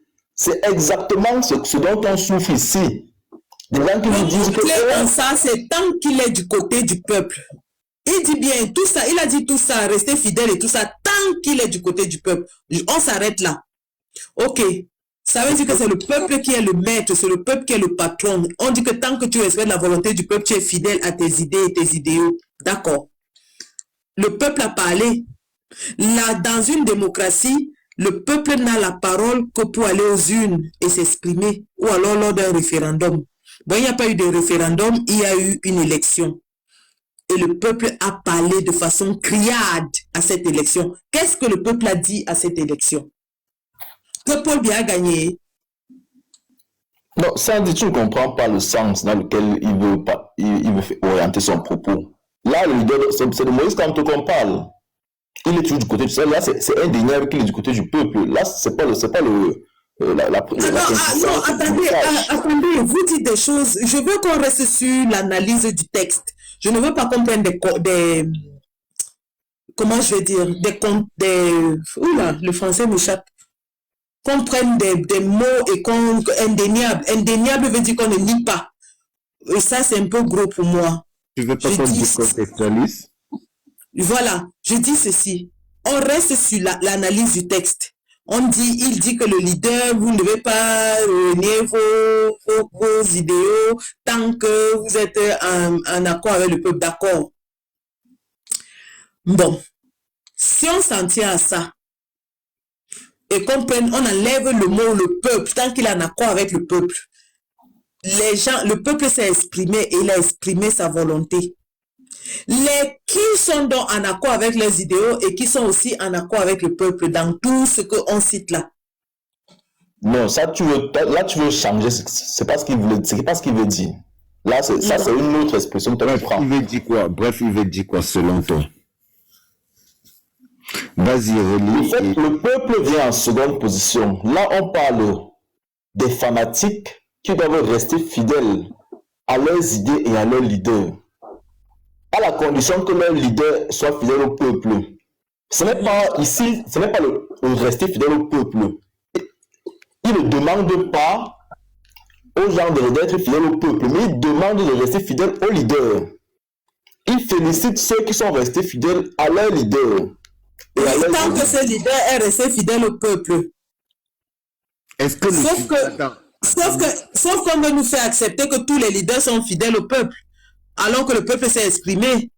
on souffre ici. Des gens qui nous disent que... Dans ça, c'est tant qu'il est du côté du peuple. Il dit bien tout ça, il a dit tout ça, rester fidèle et tout ça, tant qu'il est du côté du peuple. On s'arrête là. Ok. Ça veut dire que c'est le peuple qui est le maître, c'est le peuple qui est le patron. On dit que tant que tu respectes la volonté du peuple, tu es fidèle à tes idées et tes idéaux. D'accord. Le peuple a parlé. Là, dans une démocratie, le peuple n'a la parole que pour aller aux urnes et s'exprimer, ou alors lors d'un référendum. Bon, il n'y a pas eu de référendum, il y a eu une élection. Et le peuple a parlé de façon criarde à cette élection. Qu'est-ce que le peuple a dit à cette élection? Que Paul Biya a gagné. Non, ça dit, tu ne comprends pas le sens dans lequel il veut orienter son propos. Là, le leader, c'est de Moïse Kamto qu'on parle. Il est toujours du côté du peuple. Là, c'est indéniable qu'il est du côté du peuple. Là, c'est pas attendez, vous dites des choses. Je veux qu'on reste sur l'analyse du texte. Je ne veux pas qu'on prenne des comment je vais dire, oula, le français m'échappe. Qu'on prenne des mots et qu'on indéniable. Indéniable veut dire qu'on ne lit pas. Et ça, c'est un peu gros pour moi. Tu veux pas qu'on contextualise? Voilà, je dis ceci. On reste sur l'analyse du texte. Il dit que le leader, vous ne devez pas renier vos idéaux tant que vous êtes en accord avec le peuple. D'accord. Bon, si on s'en tient à ça, et qu'on enlève le mot le peuple, tant qu'il est en accord avec le peuple, le peuple s'est exprimé et il a exprimé sa volonté. Les qui sont donc en accord avec les idéaux et qui sont aussi en accord avec le peuple dans tout ce qu'on cite là. Non, ça tu veux changer, c'est pas ce qu'il veut, c'est pas ce qu'il veut dire. Là, c'est une autre expression que tu prends. Il veut dire quoi? Bref, il veut dire quoi selon toi? Vas-y, relis. En fait, le peuple vient en seconde position. Là, on parle des fanatiques qui doivent rester fidèles à leurs idées et à leurs leaders, à la condition que leur leader soit fidèle au peuple. Ce n'est pas le rester fidèle au peuple. Il ne demande pas aux gens d'être fidèles au peuple, mais il demande de rester fidèle au leader. Il félicite ceux qui sont restés fidèles à leur leader. Tant que ce leader est resté fidèle au peuple. Est-ce que sauf qu'on veut nous faire accepter que tous les leaders sont fidèles au peuple, alors que le peuple s'est exprimé.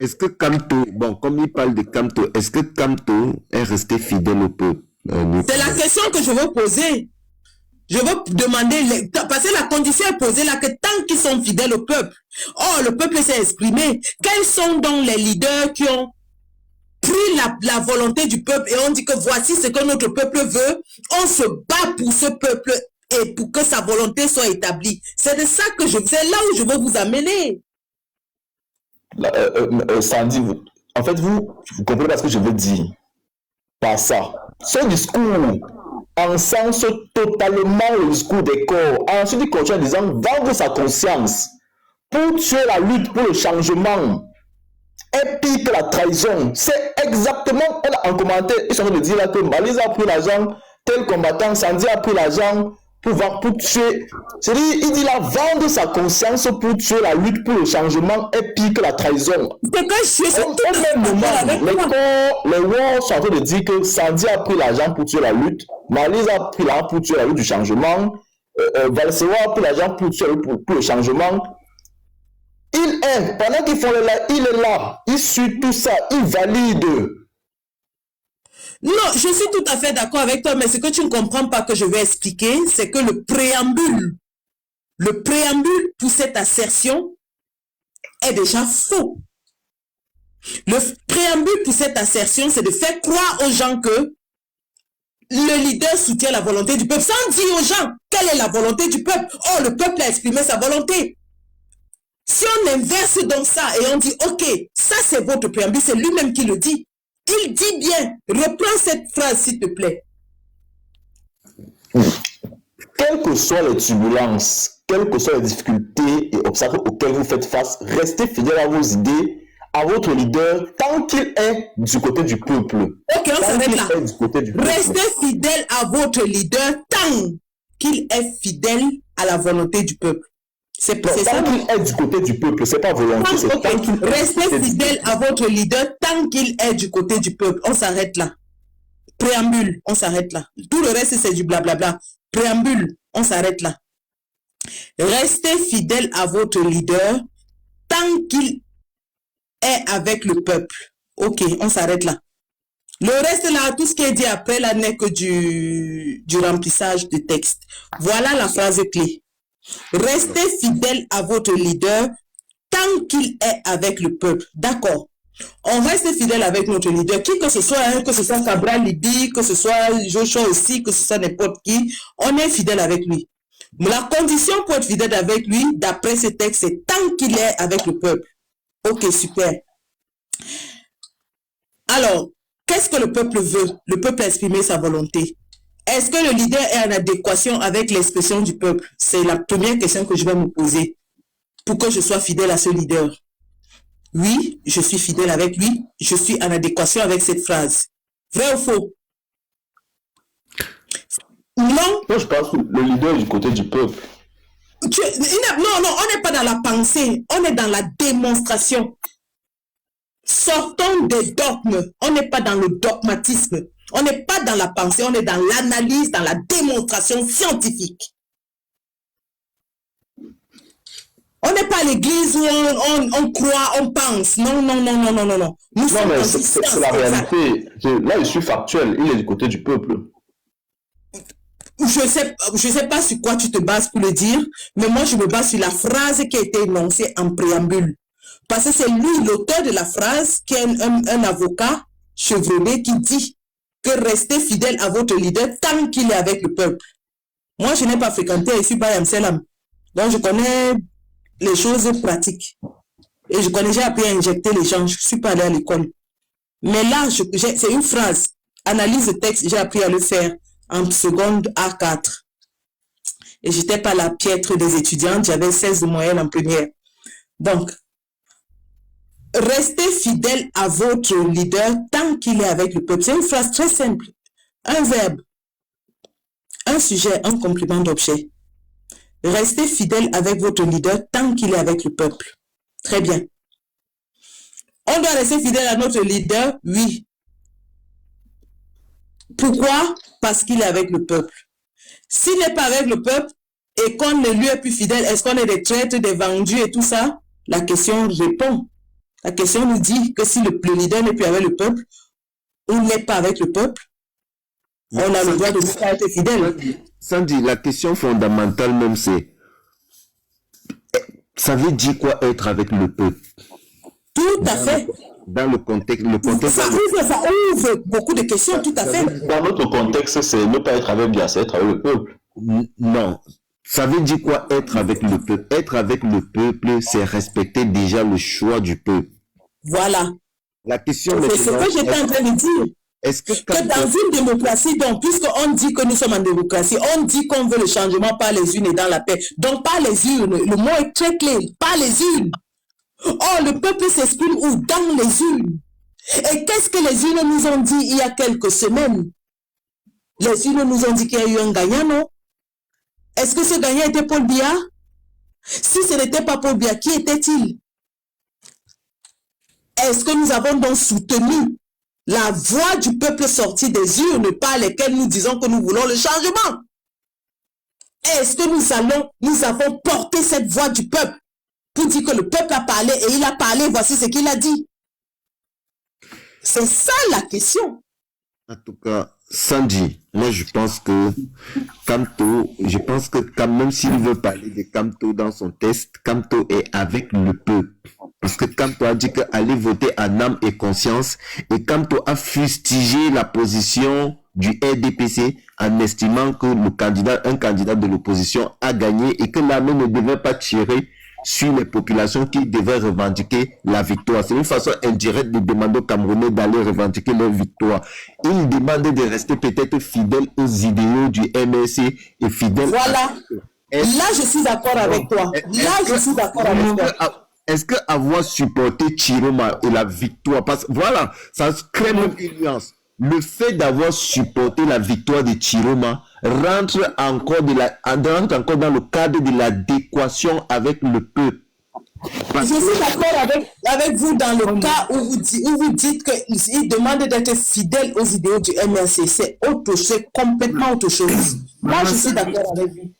Est-ce que Kamto, bon, comme il parle de Kamto, est-ce que Kamto est resté fidèle au peuple? C'est la question que je veux poser. Je veux demander, parce que la condition est posée là, que tant qu'ils sont fidèles au peuple, le peuple s'est exprimé. Quels sont donc les leaders qui ont pris la volonté du peuple et on dit que voici ce que notre peuple veut, on se bat pour ce peuple et pour que sa volonté soit établie. C'est de ça que c'est là où je veux vous amener. Sandy, en fait, vous comprenez pas ce que je veux dire par ça. Ce discours encense totalement le discours des corps. Ensuite, il continue en disant vendre sa conscience pour tuer la lutte pour le changement. Et pire que la trahison. C'est exactement en commentaire. Ils sont en train de dire là que Malise a pris l'argent, tel combattant, Sandy a pris l'argent pour tuer. C'est-à-dire, il dit là, vendre sa conscience pour tuer la lutte pour le changement est pire que la trahison. C'est que je suis au même moment, les Wars sont en train de dire que Sandy a pris l'argent pour tuer la lutte, Malise a pris l'argent pour tuer la lutte du changement, Valsewa a pris l'argent pour tuer pour le changement. Pendant qu'ils font le live, il est là, il suit tout ça, il valide. Non, je suis tout à fait d'accord avec toi, mais ce que tu ne comprends pas que je vais expliquer, c'est que le préambule pour cette assertion est déjà faux. Le préambule pour cette assertion, c'est de faire croire aux gens que le leader soutient la volonté du peuple, sans dire aux gens quelle est la volonté du peuple. Oh, le peuple a exprimé sa volonté. Si on inverse donc ça et on dit, ok, ça c'est votre préambule, c'est lui-même qui le dit. Il dit bien, reprends cette phrase s'il te plaît. Quelles que soient les turbulences, quelles que soient les difficultés et obstacles auxquels vous faites face, restez fidèles à vos idées, à votre leader, tant qu'il est du côté du peuple. Ok, on s'arrête là. Restez fidèle à votre leader tant qu'il est fidèle à la volonté du peuple. C'est ça. Tant qu'il est du côté du peuple, c'est pas volonté. Restez fidèle à votre leader tant qu'il est du côté du peuple. On s'arrête là. Préambule, on s'arrête là. Tout le reste, c'est du blablabla. Préambule, on s'arrête là. Restez fidèle à votre leader tant qu'il est avec le peuple. Ok, on s'arrête là. Le reste là, tout ce qui est dit après là n'est que du remplissage de texte. Voilà la phrase clé. Restez fidèle à votre leader tant qu'il est avec le peuple. D'accord. On reste fidèle avec notre leader, qui que ce soit Cabral Libi, que ce soit Joshua aussi, que ce soit n'importe qui, on est fidèle avec lui. Mais la condition pour être fidèle avec lui, d'après ce texte, c'est tant qu'il est avec le peuple. Ok, super. Alors, qu'est-ce que le peuple veut? Le peuple a exprimé sa volonté. Est-ce que le leader est en adéquation avec l'expression du peuple? C'est la première question que je vais me poser pour que je sois fidèle à ce leader. Oui, je suis fidèle avec lui. Je suis en adéquation avec cette phrase. Vrai ou faux? Non. Moi, je pense que le leader est du côté du peuple. Non, on n'est pas dans la pensée. On est dans la démonstration. Sortons des dogmes. On n'est pas dans le dogmatisme. On n'est pas dans la pensée. On est dans l'analyse, dans la démonstration scientifique. On n'est pas à l'église où on croit, on pense. Non. Non, mais c'est la réalité. Là, je suis factuel. Il est du côté du peuple. Je sais pas sur quoi tu te bases pour le dire, mais moi, je me base sur la phrase qui a été énoncée en préambule. Parce que c'est lui, l'auteur de la phrase, qui est un avocat chevronné qui dit que restez fidèle à votre leader tant qu'il est avec le peuple. Moi, je n'ai pas fréquenté ici Bayam Selam. Donc, je connais les choses pratiques. Et je connais, j'ai appris à injecter les gens. Je ne suis pas allé à l'école. Mais là, c'est une phrase. Analyse de texte, j'ai appris à le faire en seconde A4. Et je n'étais pas la piètre des étudiantes. J'avais 16 de moyenne en première. Donc, restez fidèle à votre leader tant qu'il est avec le peuple. C'est une phrase très simple. Un verbe, un sujet, un complément d'objet. Restez fidèle avec votre leader tant qu'il est avec le peuple. Très bien. On doit rester fidèle à notre leader? Oui. Pourquoi? Parce qu'il est avec le peuple. S'il n'est pas avec le peuple et qu'on ne lui est plus fidèle, est-ce qu'on est des traîtres, des vendus et tout ça? La question répond. La question nous dit que si le leader n'est plus avec le peuple, on n'est pas avec le peuple, on a le droit de ne pas être fidèle. Sandy, la question fondamentale même c'est, ça veut dire quoi être avec le peuple? Tout à fait. Dans le contexte. Ça ouvre beaucoup de questions, tout à fait. Dans notre contexte, c'est ne pas être avec bien, c'est être avec le peuple. Non. Ça veut dire quoi être avec le peuple? Être avec le peuple, c'est respecter déjà le choix du peuple. Voilà. La question c'est ce que j'étais en train de dire. Est-ce que dans une démocratie, donc, puisqu'on dit que nous sommes en démocratie, on dit qu'on veut le changement par les urnes et dans la paix. Donc, par les urnes, le mot est très clair, par les urnes. Oh, le peuple s'exprime où? Dans les urnes. Et qu'est-ce que les urnes nous ont dit il y a quelques semaines? Les urnes nous ont dit qu'il y a eu un gagnant, non? Est-ce que ce gagnant était Paul Biya? Si ce n'était pas Paul Biya, qui était-il? Est-ce que nous avons donc soutenu la voix du peuple sortie des urnes par lesquelles nous disons que nous voulons le changement? Est-ce que nous avons porté cette voix du peuple pour dire que le peuple a parlé et il a parlé, voici ce qu'il a dit? C'est ça la question. En tout cas, Sandy, moi je pense que quand même s'il veut parler de Kamto dans son test, Kamto est avec le peuple. Parce que Kamto a dit qu'aller voter en âme et conscience, et Kamto a fustigé la position du RDPC en estimant que un candidat de l'opposition a gagné et que l'armée ne devait pas tirer sur les populations qui devaient revendiquer la victoire. C'est une façon indirecte de demander aux Camerounais d'aller revendiquer leur victoire. Il demande de rester peut-être fidèle aux idéaux du MRC et fidèle. Voilà. Là, je suis d'accord avec toi. Est-ce que avoir supporté Chiroma et la victoire, parce que voilà, ça crée même une nuance. Le fait d'avoir supporté la victoire de Chiroma rentre encore dans le cadre de l'adéquation avec le peuple. Je suis d'accord avec vous dans le cas où vous dites qu'il demande d'être fidèle aux idéaux du MRC. C'est complètement autre chose. Moi, je suis d'accord avec vous.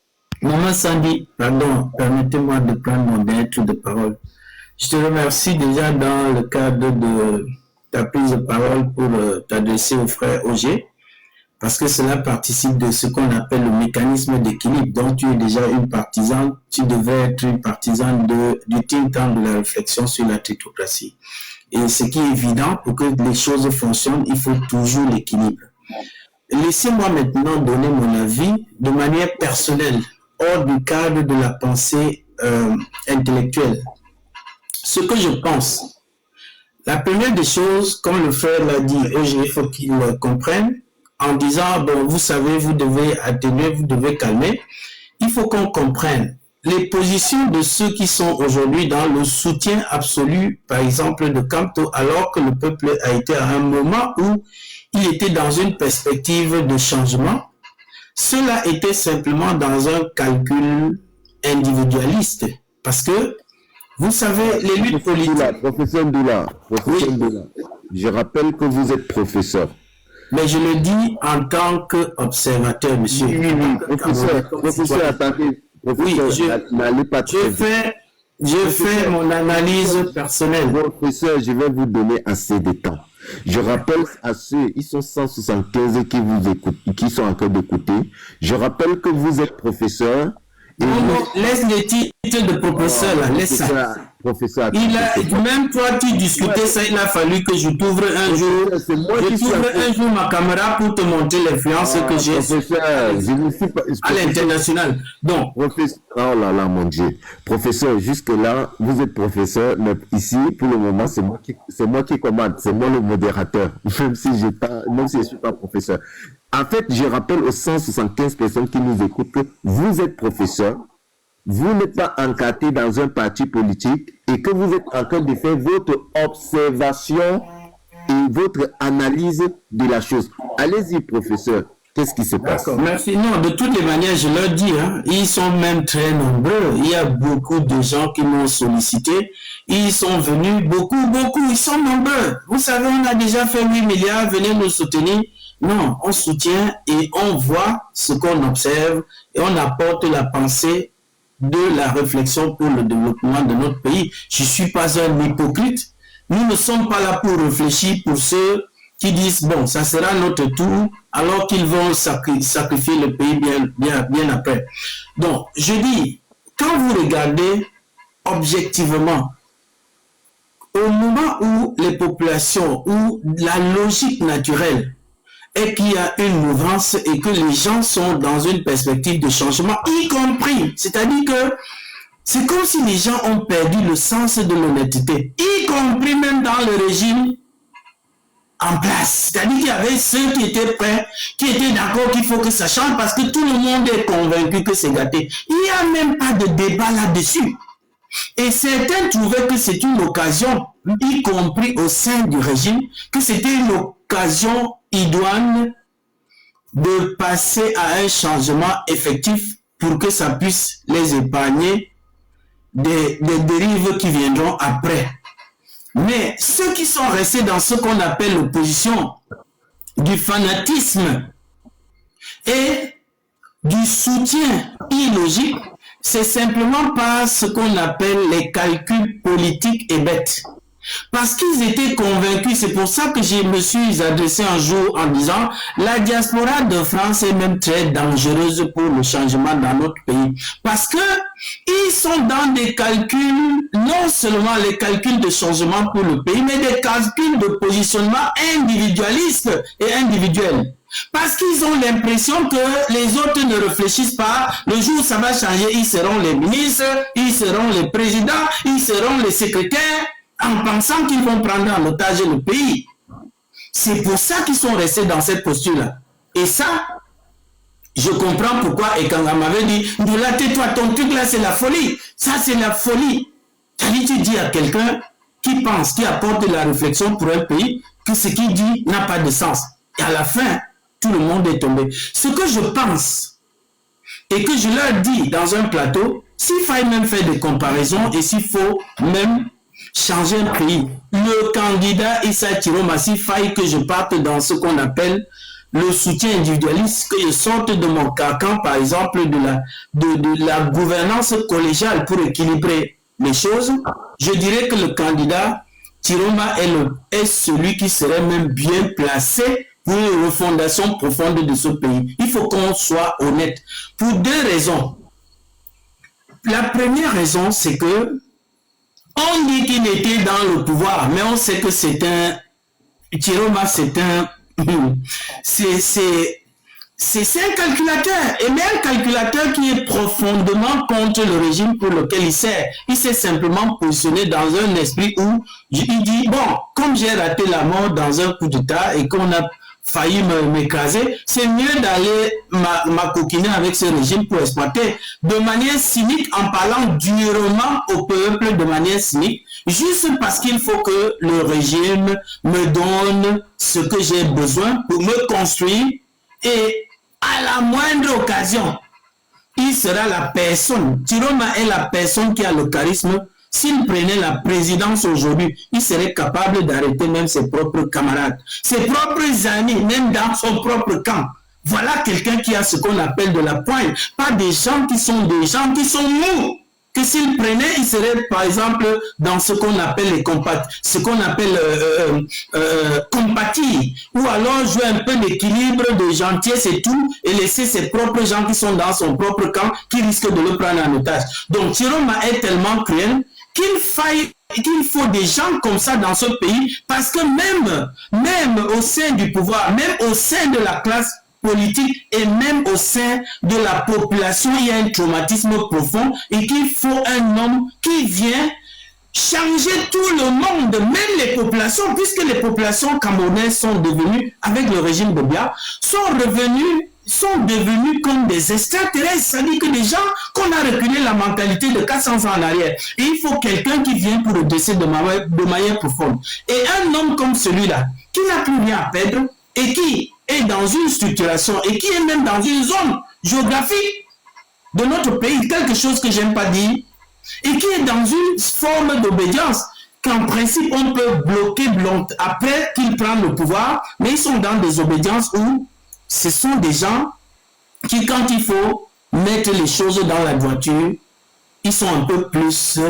Maman Sandy, pardon, permettez-moi de prendre mon dernier tour de parole. Je te remercie déjà dans le cadre de ta prise de parole pour t'adresser au frère Auger, parce que cela participe de ce qu'on appelle le mécanisme d'équilibre. Donc tu es déjà une partisane, tu devrais être une partisane du think tank de la réflexion sur la tritocratie. Et ce qui est évident, pour que les choses fonctionnent, il faut toujours l'équilibre. Laissez-moi maintenant donner mon avis de manière personnelle, hors du cadre de la pensée intellectuelle. Ce que je pense, la première des choses, comme le frère l'a dit, il faut qu'il comprenne, en disant, bon, vous savez, vous devez atténuer, vous devez calmer. Il faut qu'on comprenne les positions de ceux qui sont aujourd'hui dans le soutien absolu, par exemple, de Kamto, alors que le peuple a été à un moment où il était dans une perspective de changement. Cela était simplement dans un calcul individualiste, parce que vous savez, les luttes politiques... Professeur Ndoula, je rappelle que vous êtes professeur. Mais je le dis en tant qu'observateur, monsieur. Oui, professeur, attendez. Professeur, n'allez pas très vite. Je fais mon analyse personnelle. Professeur, je vais vous donner assez de temps. Je rappelle à ceux, ils sont 175 qui vous écoutent, qui sont en train d'écouter. Je rappelle que vous êtes professeur. Non, laisse les titres de professeur là, laisse ça. Professeur, même toi, tu discutais ça, il a fallu que je t'ouvre un jour. Je t'ouvre un jour ma caméra pour te montrer l'influence que j'ai à l'international. Donc, professeur, oh là là, mon Dieu. Professeur, jusque-là, vous êtes professeur, mais ici, pour le moment, c'est moi qui commande, c'est moi le modérateur, même si je suis pas professeur. En fait, je rappelle aux 175 personnes qui nous écoutent que vous êtes professeur, vous n'êtes pas encadré dans un parti politique et que vous êtes en train de faire votre observation et votre analyse de la chose. Allez-y, professeur. Qu'est-ce qui se passe? Merci. Non, de toutes les manières, je leur dis, ils sont même très nombreux. Il y a beaucoup de gens qui m'ont sollicité. Ils sont venus, beaucoup, ils sont nombreux. Vous savez, on a déjà fait 8 milliards, venez nous soutenir. Non, on soutient et on voit ce qu'on observe et on apporte la pensée de la réflexion pour le développement de notre pays. Je ne suis pas un hypocrite. Nous ne sommes pas là pour réfléchir pour ceux qui disent, bon, ça sera notre tour, alors qu'ils vont sacrifier le pays bien après. Donc, je dis, quand vous regardez objectivement, au moment où les populations, où la logique naturelle est qu'il y a une mouvance et que les gens sont dans une perspective de changement, y compris, c'est-à-dire que c'est comme si les gens ont perdu le sens de l'honnêteté, y compris même dans le régime en place. C'est-à-dire qu'il y avait ceux qui étaient prêts, qui étaient d'accord qu'il faut que ça change parce que tout le monde est convaincu que c'est gâté. Il n'y a même pas de débat là-dessus. Et certains trouvaient que c'est une occasion, y compris au sein du régime, que c'était une occasion idoine de passer à un changement effectif pour que ça puisse les épargner des dérives qui viendront après. Mais ceux qui sont restés dans ce qu'on appelle l'opposition, du fanatisme et du soutien illogique, c'est simplement par ce qu'on appelle les calculs politiques et bêtes. Parce qu'ils étaient convaincus, c'est pour ça que je me suis adressé un jour en disant la diaspora de France est même très dangereuse pour le changement dans notre pays. Parce que ils sont dans des calculs, non seulement les calculs de changement pour le pays, mais des calculs de positionnement individualiste et individuel. Parce qu'ils ont l'impression que les autres ne réfléchissent pas. Le jour où ça va changer, ils seront les ministres, ils seront les présidents, ils seront les secrétaires, en pensant qu'ils vont prendre en otage le pays. C'est pour ça qu'ils sont restés dans cette posture-là. Et ça, je comprends pourquoi. Et quand on m'avait dit, Ndoula, tais-toi, ton truc là, c'est la folie. Ça, c'est la folie. Tu dis à quelqu'un qui pense, qui apporte de la réflexion pour un pays, que ce qu'il dit n'a pas de sens. Et à la fin, tout le monde est tombé. Ce que je pense, et que je leur dis dans un plateau, s'il faut même faire des comparaisons, et s'il faut même changer un pays, le candidat Issa Chiroma, s'il faille que je parte dans ce qu'on appelle le soutien individualiste, que je sorte de mon carcan, par exemple, de la gouvernance collégiale pour équilibrer les choses, je dirais que le candidat Chiroma est celui qui serait même bien placé pour une refondation profonde de ce pays. Il faut qu'on soit honnête. Pour deux raisons. La première raison, c'est que on dit qu'il était dans le pouvoir, mais on sait que c'est un... Chiroma, c'est un... C'est un calculateur. Et même un calculateur qui est profondément contre le régime pour lequel il sert. Il s'est simplement positionné dans un esprit où il dit, bon, comme j'ai raté la mort dans un coup d'État et qu'on a failli m'écraser, c'est mieux d'aller m'acoquiner avec ce régime pour exploiter de manière cynique, en parlant durement au peuple de manière cynique, juste parce qu'il faut que le régime me donne ce que j'ai besoin pour me construire, et à la moindre occasion, il sera la personne. Chiroma est la personne qui a le charisme. S'il prenait la présidence aujourd'hui, il serait capable d'arrêter même ses propres camarades, ses propres amis, même dans son propre camp. Voilà quelqu'un qui a ce qu'on appelle de la poigne. Pas des gens qui sont mous. Que s'il prenait, il serait par exemple dans ce qu'on appelle compatir, ou alors jouer un peu d'équilibre, de gentillesse et tout, et laisser ses propres gens qui sont dans son propre camp, qui risquent de le prendre en otage. Donc Chiroma est tellement cruel qu'il faut des gens comme ça dans ce pays, parce que même au sein du pouvoir, même au sein de la classe politique et même au sein de la population, il y a un traumatisme profond et qu'il faut un homme qui vient changer tout le monde, même les populations, puisque les populations camerounaises sont devenues, avec le régime de Biya, sont devenus comme des extraterrestres, c'est-à-dire que des gens qu'on a reculé la mentalité de 400 ans en arrière. Et il faut quelqu'un qui vient pour le décès de manière profonde. Et un homme comme celui-là, qui n'a plus rien à perdre, et qui est dans une structuration, et qui est même dans une zone géographique de notre pays, quelque chose que j'aime pas dire, et qui est dans une forme d'obédience, qu'en principe on peut bloquer après qu'ils prennent le pouvoir, mais ils sont dans des obédiences où ce sont des gens qui, quand il faut mettre les choses dans la voiture, ils sont un peu plus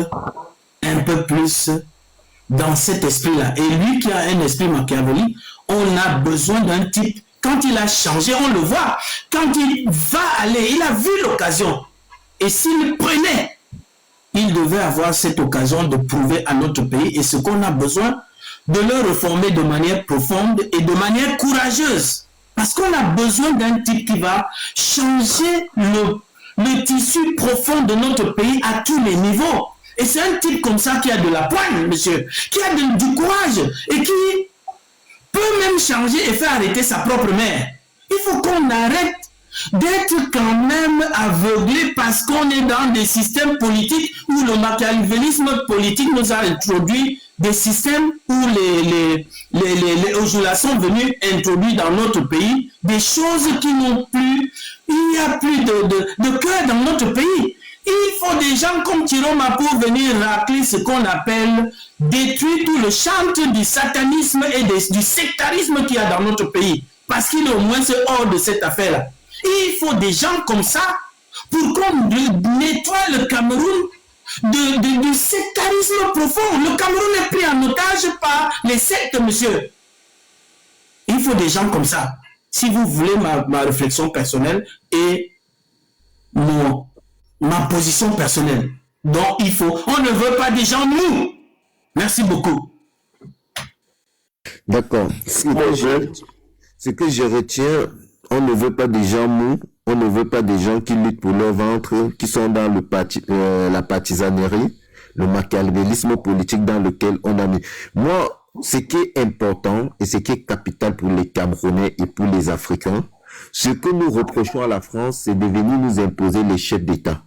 dans cet esprit-là. Et lui qui a un esprit machiavélique, on a besoin d'un type, quand il a changé, on le voit, quand il va aller, il a vu l'occasion. Et s'il prenait, il devait avoir cette occasion de prouver à notre pays, et ce qu'on a besoin, de le réformer de manière profonde et de manière courageuse. Parce qu'on a besoin d'un type qui va changer le tissu profond de notre pays à tous les niveaux. Et c'est un type comme ça qui a de la poigne, monsieur, qui a du courage et qui peut même changer et faire arrêter sa propre mère. Il faut qu'on arrête d'être quand même aveuglé parce qu'on est dans des systèmes politiques où le machiavélisme politique nous a introduit des systèmes où les Ojula sont venus introduire dans notre pays des choses qui n'ont plus, il n'y a plus de cœur dans notre pays. Il faut des gens comme Chiroma pour venir racler ce qu'on appelle détruire tout le chantre du satanisme et du sectarisme qu'il y a dans notre pays. Parce qu'il est au moins hors de cette affaire-là. Il faut des gens comme ça pour qu'on nettoie le Cameroun de sectarisme profond. Le Cameroun est pris en otage par les sectes, monsieur. Il faut des gens comme ça. Si vous voulez ma réflexion personnelle et ma position personnelle. Donc, on ne veut pas des gens mous. Merci beaucoup. D'accord. Ce que je retiens, on ne veut pas des gens mous, on ne veut pas des gens qui luttent pour leur ventre, qui sont dans la partisanerie, le machiavélisme politique dans lequel on a mis. Moi, ce qui est important et ce qui est capital pour les Camerounais et pour les Africains, ce que nous reprochons à la France, c'est de venir nous imposer les chefs d'État.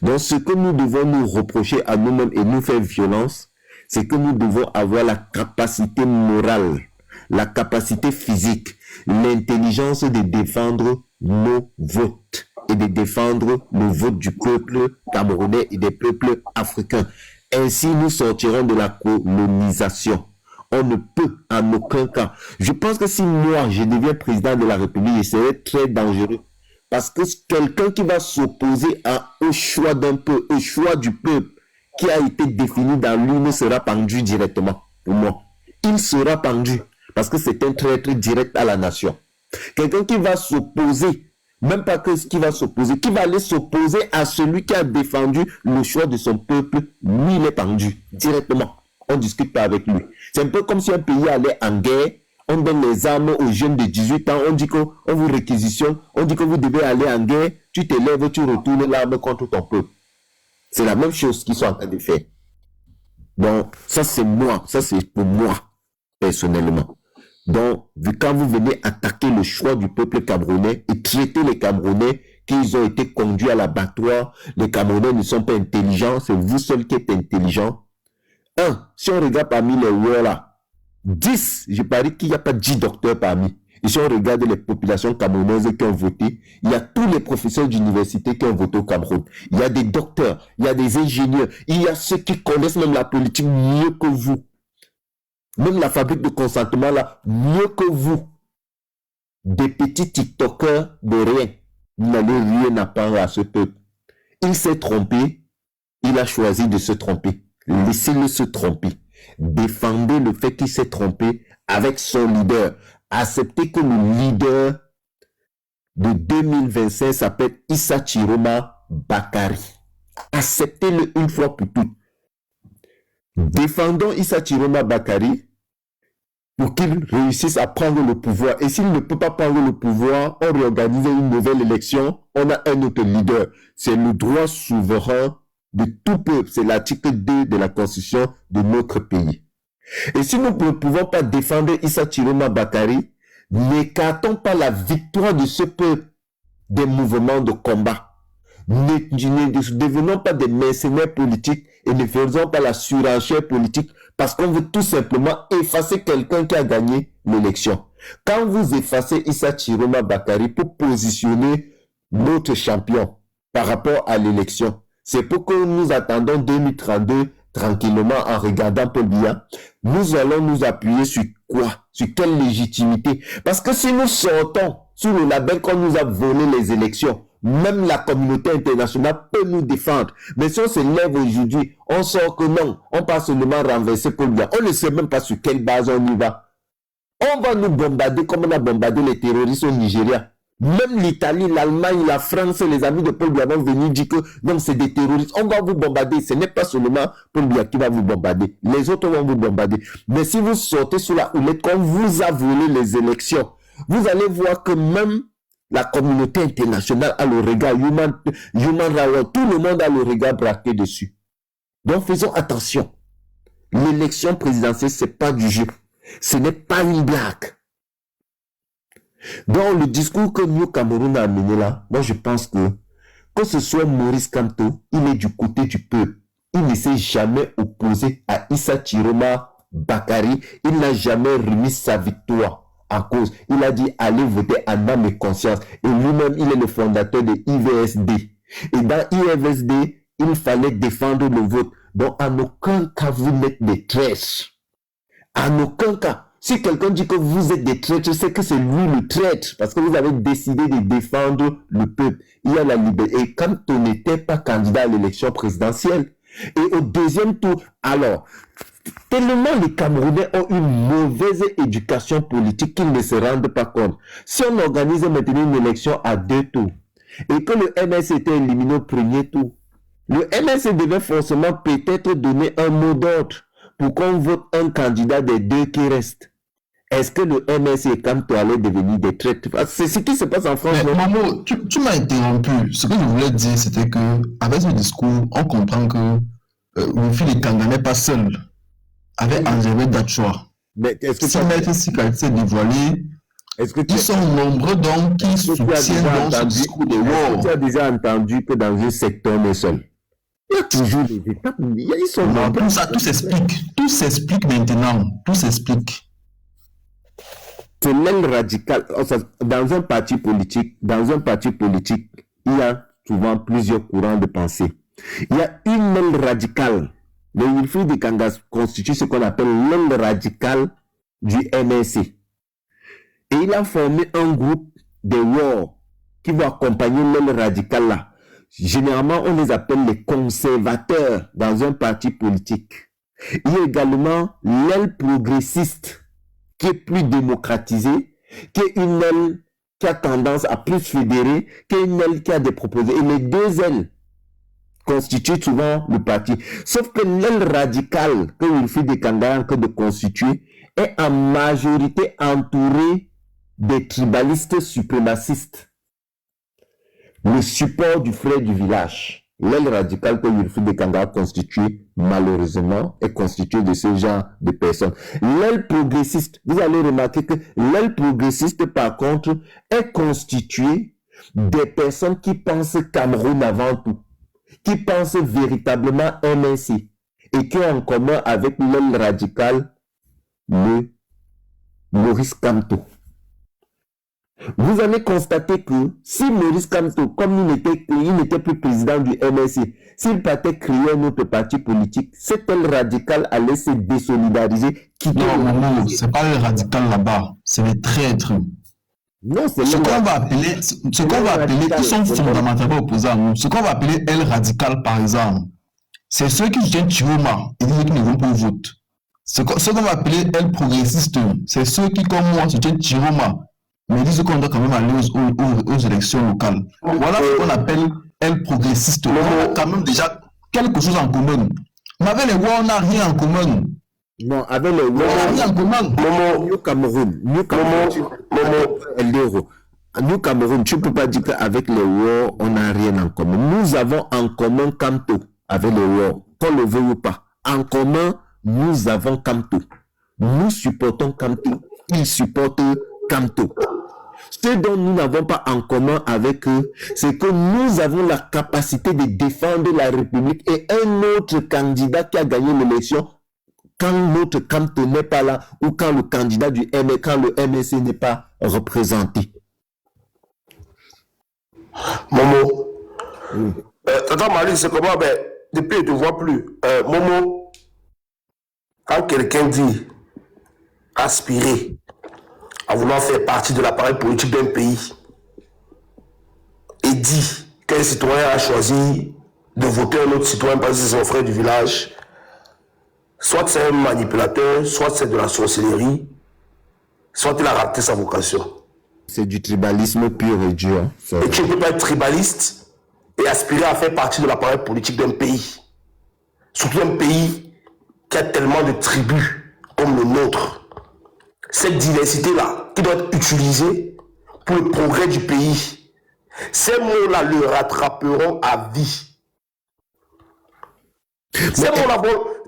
Donc, ce que nous devons nous reprocher à nous-mêmes et nous faire violence, c'est que nous devons avoir la capacité morale, la capacité physique, l'intelligence de défendre nos votes et de défendre le vote du peuple camerounais et des peuples africains. Ainsi, nous sortirons de la colonisation. On ne peut en aucun cas. Je pense que si moi, je deviens président de la République, ce serait très dangereux. Parce que quelqu'un qui va s'opposer au choix d'un peuple, au choix du peuple qui a été défini dans l'urne sera pendu directement. Pour moi, il sera pendu parce que c'est un traître direct à la nation. Quelqu'un qui va s'opposer, même pas que ce qui va s'opposer, qui va aller s'opposer à celui qui a défendu le choix de son peuple, lui il est pendu directement. On ne discute pas avec lui. C'est un peu comme si un pays allait en guerre. On donne les armes aux jeunes de 18 ans, on dit qu'on vous réquisitionne, on dit que vous devez aller en guerre, tu te lèves, tu retournes l'arme contre ton peuple. C'est la même chose qu'ils sont en train de faire. Donc, ça c'est moi, ça c'est pour moi, personnellement. Donc, quand vous venez attaquer le choix du peuple camerounais et traiter les Camerounais qu'ils ont été conduits à l'abattoir, les Camerounais ne sont pas intelligents, c'est vous seul qui êtes intelligent. Si on regarde parmi les WOR là, 10, je parie qu'il n'y a pas 10 docteurs parmi. Et si on regarde les populations camerounaises qui ont voté, il y a tous les professeurs d'université qui ont voté au Cameroun. Il y a des docteurs, il y a des ingénieurs, il y a ceux qui connaissent même la politique mieux que vous. Même la fabrique de consentement là, mieux que vous. Des petits TikTokers de rien. Vous n'allez rien apprendre à ce peuple. Il s'est trompé, il a choisi de se tromper. Laissez-le se tromper. Défendez le fait qu'il s'est trompé avec son leader. Acceptez que le leader de 2025 s'appelle Issa Chiroma Bakari. Acceptez-le une fois pour toutes. Défendons Issa Chiroma Bakari pour qu'il réussisse à prendre le pouvoir. Et s'il ne peut pas prendre le pouvoir, on réorganise une nouvelle élection, on a un autre leader. C'est le droit souverain de tout peuple. C'est l'article 2 de la Constitution de notre pays. Et si nous ne pouvons pas défendre Issa Chiroma Bakari, n'écartons pas la victoire de ce peuple des mouvements de combat. Ne devenons pas des mercenaires politiques et ne faisons pas la surenchère politique parce qu'on veut tout simplement effacer quelqu'un qui a gagné l'élection. Quand vous effacez Issa Chiroma Bakari pour positionner notre champion par rapport à l'élection, c'est pourquoi nous attendons 2032 tranquillement en regardant Paul Biya. Nous allons nous appuyer sur quoi? Sur quelle légitimité? Parce que si nous sortons sous le label qu'on nous a volé les élections, même la communauté internationale peut nous défendre. Mais si on se lève aujourd'hui, on sort que non, on va seulement renverser Paul Biya. On ne sait même pas sur quelle base on y va. On va nous bombarder comme on a bombardé les terroristes au Nigeria. Même l'Italie, l'Allemagne, la France, les amis de Paul Biya vont venir dire que non, c'est des terroristes. On va vous bombarder. Ce n'est pas seulement Paul Biya qui va vous bombarder. Les autres vont vous bombarder. Mais si vous sortez sous la houlette, qu'on vous a volé les élections, vous allez voir que même la communauté internationale a le regard, Human Rights, tout le monde a le regard braqué dessus. Donc faisons attention. L'élection présidentielle, c'est pas du jeu. Ce n'est pas une blague. Donc, le discours que New Cameroun a amené là, moi je pense que ce soit Maurice Kamto, il est du côté du peuple. Il ne s'est jamais opposé à Issa Chiroma Bakari. Il n'a jamais remis sa victoire en cause. Il a dit allez voter en âme et conscience. Et lui-même, il est le fondateur de IVSD. Et dans IVSD, il fallait défendre le vote. Donc, en aucun cas, vous n'êtes des traîtres. En aucun cas. Si quelqu'un dit que vous êtes des traîtres, c'est que c'est lui le traître, parce que vous avez décidé de défendre le peuple. Il y a la liberté. Et quand on n'était pas candidat à l'élection présidentielle, Et au deuxième tour, alors, tellement les Camerounais ont une mauvaise éducation politique qu'ils ne se rendent pas compte. Si on organise maintenant une élection à 2 tours et que le MS était éliminé au premier tour, le MS devait forcément peut-être donner un mot d'ordre pour qu'on vote un candidat des 2 qui restent. Est-ce que le MS et Kamto allaient devenir des traîtres? C'est ce qui se passe en France. Mais Momo, tu m'as interrompu. Ce que je voulais dire, c'était que avec ce discours, on comprend que le fils de Kanga n'est pas seul. Avec Angèle Dachoua. Mais est-ce que si Maître Sika s'est dévoilé, ils sont nombreux donc qui soutiennent donc ce discours de war. Tu as déjà entendu que dans un secteur on est seul. Il y a toujours des étapes. Ils sont tout ça, tout s'explique. Tout s'explique maintenant. Tout s'explique. C'est l'aile radicale. Dans un parti politique, il y a souvent plusieurs courants de pensée. Il y a une aile radicale. Le Wilfried de Kanga constitue ce qu'on appelle l'aile radicale du MSC. Et il a formé un groupe de war qui va accompagner l'aile radicale là. Généralement, on les appelle les conservateurs dans un parti politique. Il y a également l'aile progressiste qui est plus démocratisée, qui est une aile qui a tendance à plus fédérer, qui est une aile qui a des propositions. Et les 2 ailes constituent souvent le parti. Sauf que l'aile radicale que Wilfried de Kanga que de constituer est en majorité entourée des tribalistes suprémacistes. Le support du frère du village. L'aile radicale que Wilfried de Kanga a constituée, malheureusement, est constituée de ce genre de personnes. L'aile progressiste, vous allez remarquer que l'aile progressiste, par contre, est constituée des personnes qui pensent Cameroun avant tout, qui pensent véritablement MNC et qui ont en commun avec l'aile radicale le Maurice Kamto. Vous allez constater que si Maurice Kamto, comme il n'était plus président du MSC, s'il partait créer un autre parti politique, cette aile radicale allait se désolidariser. Non, c'est pas les radicales là-bas, c'est les traîtres. Non, c'est ce qu'on va appeler, ils sont fondamentalement opposés à nous. Ce qu'on va appeler aile radicale, par exemple, c'est ceux qui soutiennent Chiroma et disent qu'ils ne vont pas au vote. Ce qu'on va appeler aile progressiste, c'est ceux qui, comme moi, soutiennent Chiroma, mais disent qu'on doit quand même aller aux élections locales. Voilà ce qu'on appelle aile progressiste. On a quand même déjà quelque chose en commun. Mais avec les Wa, on n'a rien en commun. Non, avec les Wa, on n'a rien en commun. Nous, Cameroun, nous, Cameroun, tu ne peux pas dire qu'avec les Wa, on n'a rien en commun. Nous avons en commun Kamto avec les Wa, qu'on le veuille ou pas. En commun, nous avons Kamto. Nous supportons Kamto. Ils supportent Kamto. Ce dont nous n'avons pas en commun avec eux, c'est que nous avons la capacité de défendre la République et un autre candidat qui a gagné l'élection quand l'autre Kamto n'est pas là ou quand le candidat du MSC, quand le MSC n'est pas représenté. Momo, Tata Marie, c'est comment? Depuis, je ne te vois plus. Momo, quand quelqu'un dit aspirer à vouloir faire partie de l'appareil politique d'un pays et dit qu'un citoyen a choisi de voter un autre citoyen parce que c'est son frère du village, soit c'est un manipulateur, soit c'est de la sorcellerie, soit il a raté sa vocation. C'est du tribalisme pur et dur. Et tu ne peux pas être tribaliste et aspirer à faire partie de l'appareil politique d'un pays. Surtout un pays qui a tellement de tribus comme le nôtre. Cette diversité-là, qui doit être utilisée pour le progrès du pays. Ces mots-là le rattraperont à vie. Ces mots-là,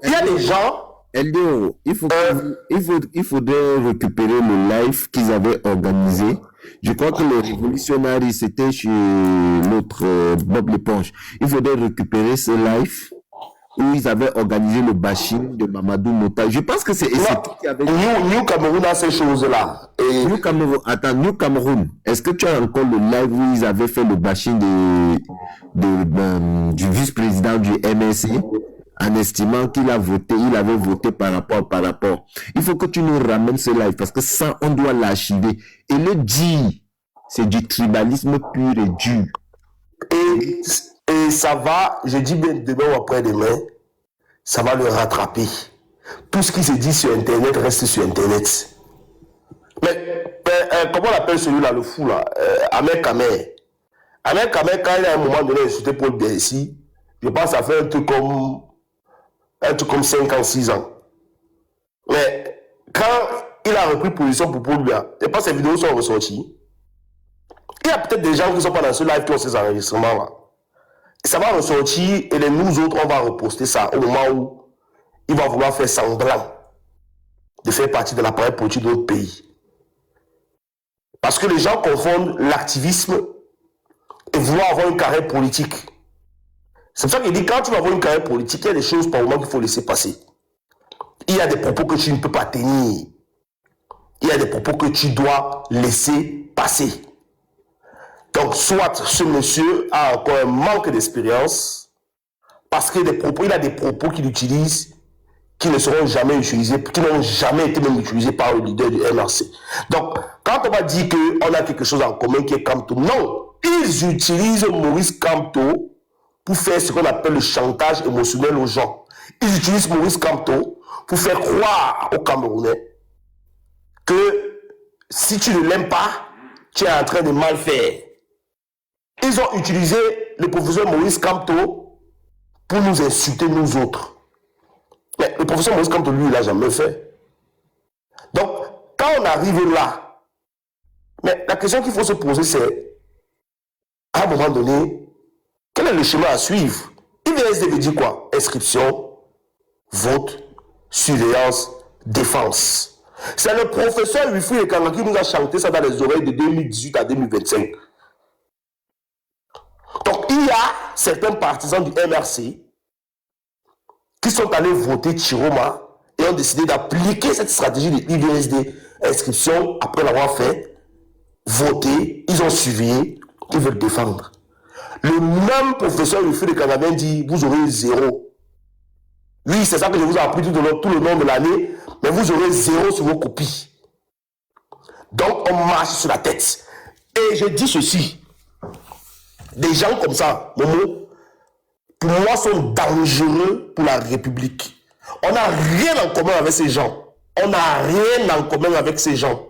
il y a des gens... Eldio, il faudrait récupérer le live qu'ils avaient organisé. Je crois que les révolutionnaires, c'était chez l'autre Bob l'éponge. Il faudrait récupérer ce live où ils avaient organisé le bashing de Mamadou Mota. Je pense que c'est qui avait... New Cameroun a ces choses-là. Et... New Cameroun, est-ce que tu as encore le live où ils avaient fait le bashing du vice-président du MSC en estimant qu'il avait voté par rapport. Il faut que tu nous ramènes ce live parce que ça, on doit l'archiver. Et le dire, c'est du tribalisme pur et dur. Et ça va, je dis bien demain ou après-demain, ça va le rattraper. Tout ce qui se dit sur Internet reste sur Internet. Mais comment on appelle celui-là, le fou là, Ahmed Kamer. Ahmed Kamer, quand il a un moment donné insulté Paul Biya ici, je pense que ça fait un truc comme 5 ans, 6 ans. Mais quand il a repris position pour Paul Biya, je pense que ces vidéos sont ressorties. Il y a peut-être des gens qui ne sont pas dans ce live qui ont ces enregistrements-là. Ça va ressortir et nous autres, on va reposter ça au moment où il va vouloir faire semblant de faire partie de l'appareil politique de notre pays. Parce que les gens confondent l'activisme et vouloir avoir une carrière politique. C'est pour ça qu'il dit, quand tu vas avoir une carrière politique, il y a des choses par moment qu'il faut laisser passer. Il y a des propos que tu ne peux pas tenir. Il y a des propos que tu dois laisser passer. Donc, soit ce monsieur a encore un manque d'expérience, parce qu'il a des propos qu'il utilise qui ne seront jamais utilisés, qui n'ont jamais été même utilisés par le leader du MRC. Donc, quand on va dire qu'on a quelque chose en commun qui est Kamto, non, ils utilisent Maurice Kamto pour faire ce qu'on appelle le chantage émotionnel aux gens. Ils utilisent Maurice Kamto pour faire croire aux Camerounais que si tu ne l'aimes pas, tu es en train de mal faire. Ils ont utilisé le professeur Maurice Kamto pour nous insulter nous autres. Mais le professeur Maurice Kamto, lui, il n'a jamais fait. Donc, quand on arrive là, mais la question qu'il faut se poser, c'est, à un moment donné, quel est le chemin à suivre? IVSD veut dire quoi? Inscription, vote, surveillance, défense. C'est le professeur Wilfried Ekanga qui nous a chanté ça dans les oreilles de 2018 à 2025. Donc, il y a certains partisans du MRC qui sont allés voter Chiroma et ont décidé d'appliquer cette stratégie de IVSD inscription après l'avoir fait, voter, ils ont suivi, ils veulent défendre. Le même professeur Wilfried Ekanga dit, vous aurez 0. Oui, c'est ça que je vous ai appris tout le long de l'année, mais vous aurez 0 sur vos copies. Donc, on marche sur la tête. Et je dis ceci, des gens comme ça, Momo, pour moi, sont dangereux pour la République. On n'a rien en commun avec ces gens. On n'a rien en commun avec ces gens.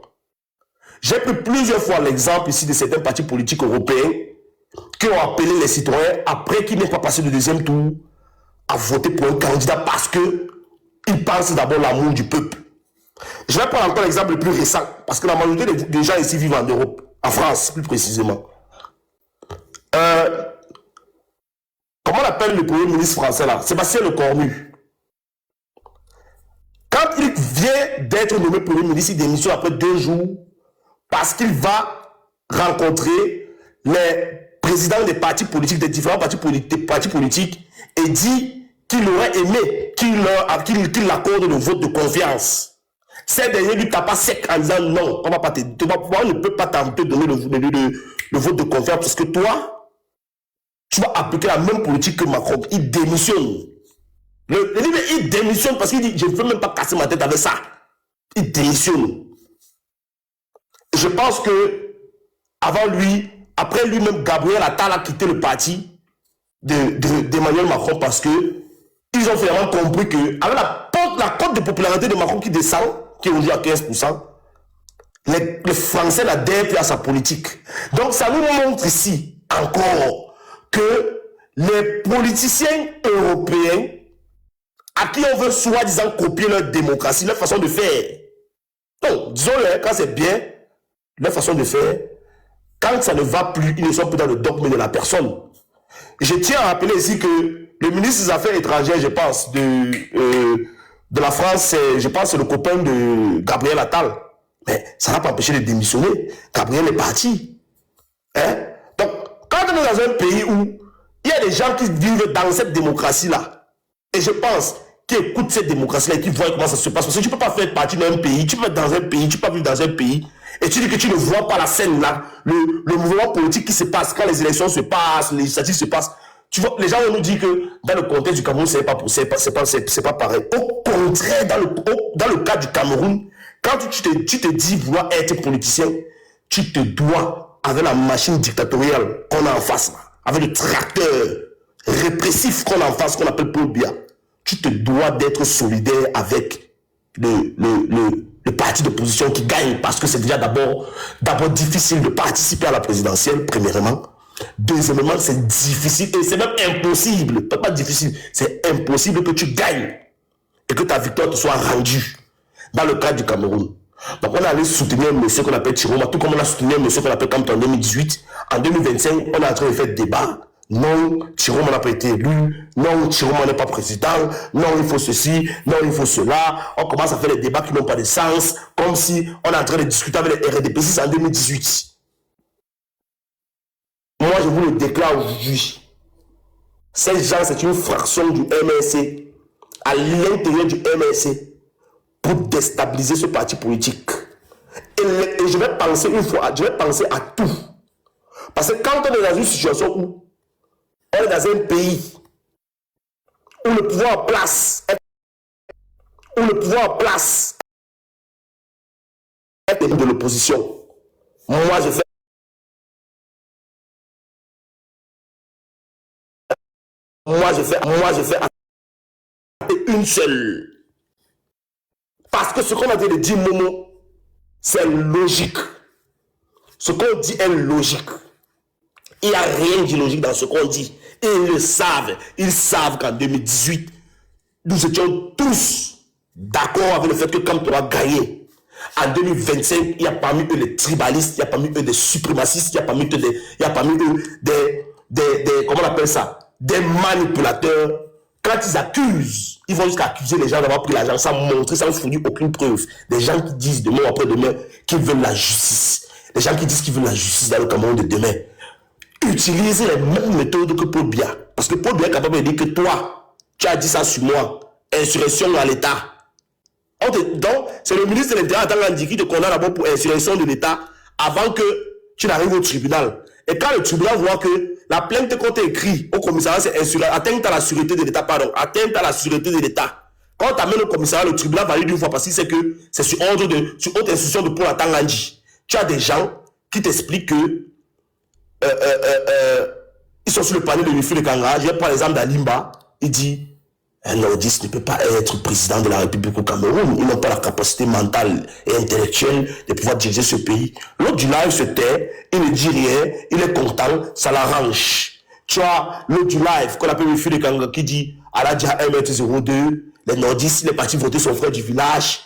J'ai pris plusieurs fois l'exemple ici de certains partis politiques européens qui ont appelé les citoyens, après qu'ils n'aient pas passé le deuxième tour, à voter pour un candidat parce qu'ils pensent d'abord l'amour du peuple. Je vais prendre encore l'exemple le plus récent, parce que la majorité des gens ici vivent en Europe, en France plus précisément. Comment on appelle le premier ministre français là? Sébastien Lecornu. Quand il vient d'être nommé premier ministre, il démissionne après 2 jours parce qu'il va rencontrer les présidents des partis politiques, des différents partis politiques et dit qu'il aurait aimé qu'il accorde le vote de confiance. Ces derniers lui tapent sec en disant non, on ne peut pas te donner le vote de confiance parce que toi, tu vas appliquer la même politique que Macron. Il démissionne. Il démissionne parce qu'il dit, je ne veux même pas casser ma tête avec ça. Il démissionne. Je pense que avant lui, après lui-même, Gabriel Attal a quitté le parti d'Emmanuel Macron parce que ils ont finalement compris que avec la cote de popularité de Macron qui descend, qui est aujourd'hui à 15%, les Français n'adhèrent plus à sa politique. Donc ça nous montre ici encore que les politiciens européens à qui on veut soi-disant copier leur démocratie, leur façon de faire. Donc, disons-le, quand c'est bien, leur façon de faire, quand ça ne va plus, ils ne sont plus dans le dogme de la personne. Je tiens à rappeler ici que le ministre des Affaires étrangères, je pense, de la France, je pense c'est le copain de Gabriel Attal. Mais ça n'a pas empêché de démissionner. Gabriel est parti. Hein? Donc, quand on est dans un pays où il y a des gens qui vivent dans cette démocratie-là, et je pense qu'ils écoutent cette démocratie-là et qui voient comment ça se passe, parce que tu ne peux pas faire partie d'un pays, tu peux être dans un pays, tu peux pas vivre dans un pays, et tu dis que tu ne vois pas la scène là, le mouvement politique qui se passe, quand les élections se passent, les législatives se passent. Tu vois, les gens vont nous dire que dans le contexte du Cameroun, c'est pas pareil. Au contraire, dans le cas du Cameroun, quand tu te dis vouloir être politicien, tu te dois avec la machine dictatoriale qu'on a en face, avec le tracteur répressif qu'on a en face, qu'on appelle Paul Biya. tu te dois d'être solidaire avec le parti d'opposition qui gagne, parce que c'est déjà d'abord difficile de participer à la présidentielle, premièrement. Deuxièmement, c'est difficile, et c'est même impossible, pas difficile, c'est impossible que tu gagnes et que ta victoire te soit rendue dans le cadre du Cameroun. Donc on a allé soutenir un monsieur qu'on appelle Chiroma, tout comme on a soutenu un monsieur qu'on appelle Kamto en 2018. En 2025, on est en train de faire débat. Non, Chiroma n'a pas été élu. Non, Chiroma n'est pas président. Non, il faut ceci. Non, il faut cela. On commence à faire des débats qui n'ont pas de sens, comme si on est en train de discuter avec les RDPC en 2018. Moi, je vous le déclare aujourd'hui. Ces gens, c'est une fraction du MRC, à l'intérieur du MRC, pour déstabiliser ce parti politique. Et je vais penser une fois, je vais penser à tout. Parce que quand on est dans une situation où on est dans un pays où le pouvoir en place est de l'opposition, moi je fais une seule. Parce que ce qu'on a dit de dire Momo, c'est logique. Ce qu'on dit est logique. Il n'y a rien d'illogique dans ce qu'on dit. Et ils le savent. Ils savent qu'en 2018, nous étions tous d'accord avec le fait que quand on a gagné, en 2025, il y a parmi eux les tribalistes, il y a parmi eux des suprémacistes, il y a parmi eux des comment on appelle ça, des manipulateurs. Quand ils accusent, ils vont jusqu'à accuser les gens d'avoir pris l'argent sans montrer, sans fournir aucune preuve. Des gens qui disent demain ou après-demain qu'ils veulent la justice. Les gens qui disent qu'ils veulent la justice dans le Cameroun de demain. Utilisez les mêmes méthodes que Paul Biya. Parce que Paul Biya est capable de dire que toi, tu as dit ça sur moi. Insurrection à l'État. Donc, c'est le ministre de l'Intérieur qui te condamne d'abord pour insurrection de l'État avant que tu n'arrives au tribunal. Et quand le tribunal voit que la plainte qu'on t'a écrit au commissariat, c'est atteinte à la sûreté de l'État, atteinte à la sûreté de l'État. Quand tu amènes au commissariat, le tribunal valide une fois parce qu'il sait que c'est sur haute instruction de Paul Atangandji. Tu as des gens qui t'expliquent que ils sont sur le panel de Mifu de Kanga. Je prends l'exemple d'Alimba. Il dit un nordiste ne peut pas être président de la République au Cameroun. Ils n'ont pas la capacité mentale et intellectuelle de pouvoir diriger ce pays. L'autre du live se tait, il ne dit rien, il est content, ça l'arrange. Tu as l'autre du live qu'on appelle Mifu de Kanga qui dit Aladja 1m02, les nordistes, les partis votés sont frères du village,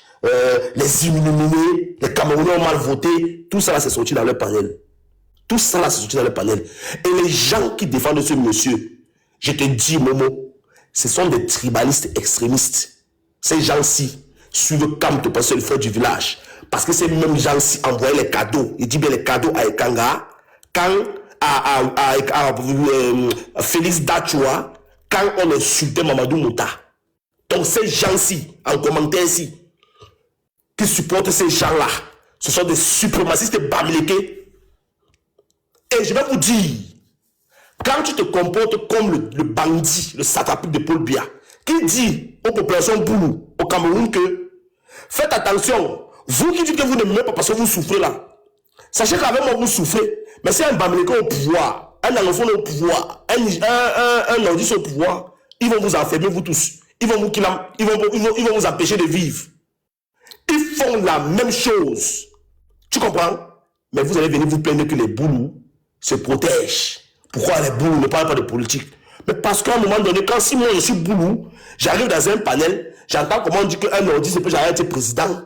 les immunisés, les Camerounais ont mal voté. Tout ça là, c'est sorti dans leur panel. Tout ça là, c'est sorti dans le panel. Et les gens qui défendent ce monsieur, je te dis, Momo, ce sont des tribalistes extrémistes. Ces gens-ci suivent Kamto parce que c'est le frère du village. Parce que ces mêmes gens-ci envoyaient les cadeaux. Il dit bien les cadeaux à Ekanga, quand à Félix Dachua, quand on insultait Mamadou Mouta. Donc ces gens-ci, en commentaire ici, qui supportent ces gens-là, ce sont des suprémacistes bamlékés. Et je vais vous dire, quand tu te comportes comme le bandit, le satrapique de Paul Biya, qui dit aux populations Boulou, au Cameroun que faites attention, vous qui dites que vous ne m'aimez pas parce que vous souffrez là, sachez qu'avec moi vous souffrez, mais c'est un bamléké au pouvoir, un anglophone au pouvoir, un nordiste au pouvoir, ils vont vous enfermer vous tous, ils vont vous empêcher de vivre. Ils font la même chose. Tu comprends? Mais vous allez venir vous plaindre que les Boulous se protègent. Pourquoi les Boulous ne parlent pas de politique? Mais parce qu'à un moment donné, quand si moi je suis Boulou, j'arrive dans un panel, j'entends comment on dit qu'un nordiste peut jamais être président.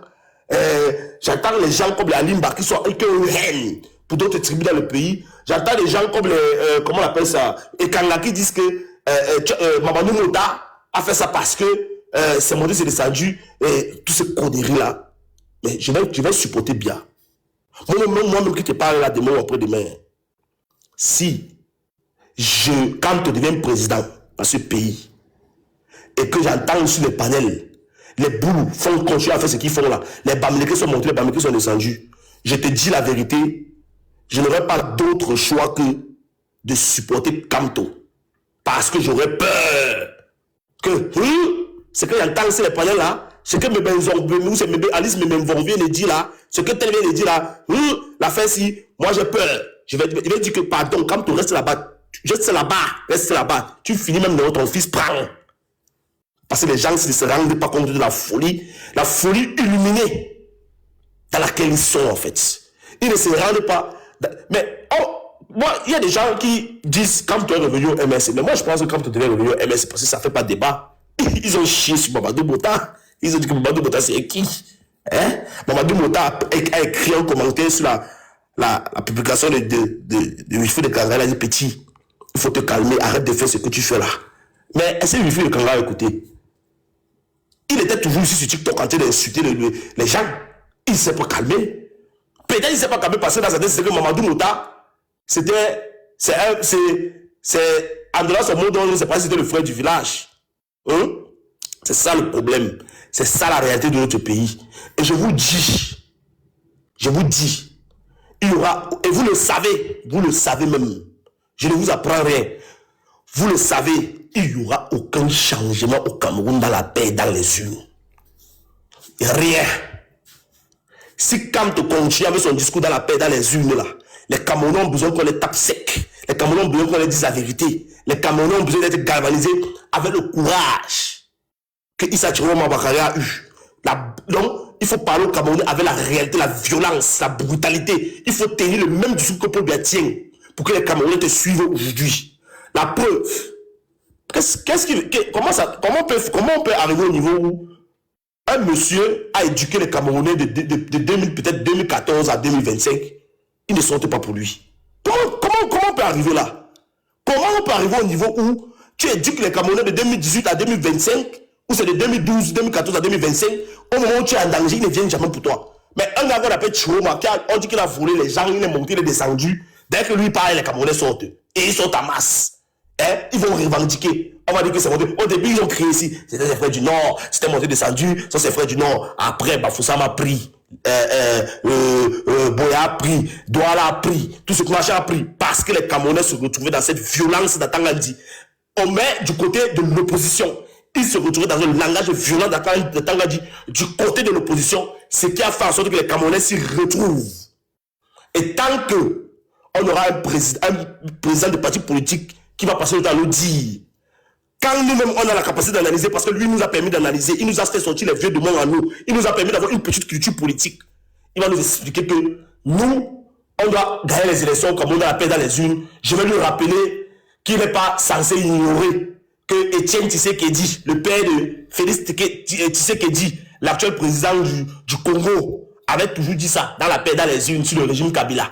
J'entends les gens comme les Alimba qui sont une haine pour d'autres tribus dans le pays. J'entends des gens comme les, comment on appelle ça, Ekanga qui disent que Mamadou Mouta a fait ça parce que c'est mon Dieu, c'est descendu, et tous ces conneries là. Mais je vais supporter bien. Moi-même qui te parle là demain ou après-demain, si quand tu deviens président dans ce pays et que j'entends sur les panels, les Boulous font continuer à faire ce qu'ils font là, les Bamlékés sont montés, les Bamlékés sont descendus, je te dis la vérité, je n'aurai pas d'autre choix que de supporter Kamto. Parce que j'aurais peur que ce que j'entends sur les panels là, ce que Alice vient de dire là, ce que tel vient de dire là, l'affaire si, moi j'ai peur. Je vais dire que pardon, Kamto reste là-bas, reste là-bas, tu finis même dans ton fils prend. Parce que les gens ne se rendent pas compte de la folie illuminée dans laquelle ils sont en fait. Ils ne se rendent pas. Mais moi, il y a des gens qui disent quand tu es revenu au MSC. Mais moi, je pense que quand tu es revenu au MSC, parce que ça ne fait pas débat. Ils ont chié sur Mamadou Bota. Ils ont dit que Mamadou Bota, c'est qui? Hein? Mamadou Bota a écrit un commentaire sur la publication de Wifi de Kanga. Il a dit, petit, il faut te calmer, arrête de faire ce que tu fais là. Mais est-ce que Wifi de Kanga a écouté? Il était toujours ici sur TikTok en train d'insulter les gens. Il ne s'est pas calmé. Peut-être il ne s'est pas calmé parce que dans sa tête, c'est que Mamadou Mota, c'est en dehors de son mot, on ne sait pas si c'était le frère du village. Hein? C'est ça le problème. C'est ça la réalité de notre pays. Et je vous dis, il y aura, et vous le savez même, je ne vous apprends rien, vous le savez, il n'y aura aucun changement au Cameroun dans la paix, dans les urnes. Rien. Si Kam te continue avec son discours dans la paix, dans les urnes là, les Camerounais ont besoin qu'on les tape sec. Les Camerounais ont besoin qu'on les dise la vérité. Les Camerounais ont besoin d'être galvanisés avec le courage que Issa Chiroma Bakary a eu. Donc, il faut parler aux Camerounais avec la réalité, la violence, la brutalité. Il faut tenir le même discours que Paul Biya tient pour que les Camerounais te suivent aujourd'hui. La preuve. Comment on peut arriver au niveau où un monsieur a éduqué les Camerounais de peut-être 2014 à 2025, ils ne sont pas pour lui. Comment on peut arriver là? Comment on peut arriver au niveau où tu éduques les Camerounais de 2018 à 2025, ou c'est de 2012, 2014 à 2025, au moment où tu es en danger, ils ne viennent jamais pour toi. Mais un gars qu'on appelle Chiroma, on dit qu'il a volé les gens, il est monté, il est descendu. Dès que lui parle, les Camerounais sortent. Et ils sont en masse. Hein? Ils vont revendiquer. On va dire que c'est monté. Au début, ils ont créé ici. C'était les frères du Nord. C'était monté, descendu. Ça, c'est les frères du Nord. Après, Bafoussam a pris. Boya a pris. Douala a pris. Tout ce que Macha a pris. Parce que les Camerounais se retrouvaient dans cette violence d'Atangandi. On met du côté de l'opposition. Ils se retrouvaient dans un langage violent d'Atangandi. Du côté de l'opposition, ce qui a fait en sorte que les Camerounais s'y retrouvent. Et tant que on aura un président de parti politique qui va passer le temps à nous dire, quand nous-mêmes on a la capacité d'analyser, parce que lui nous a permis d'analyser, il nous a fait sortir les vieux de monde en nous, il nous a permis d'avoir une petite culture politique. Il va nous expliquer que nous, on doit gagner les élections comme on a la paix dans les urnes. Je vais lui rappeler qu'il n'est pas censé ignorer que Étienne Tshisekedi, le père de Félix Tshisekedi, l'actuel président du Congo, avait toujours dit ça, dans la paix dans les urnes sur le régime Kabila.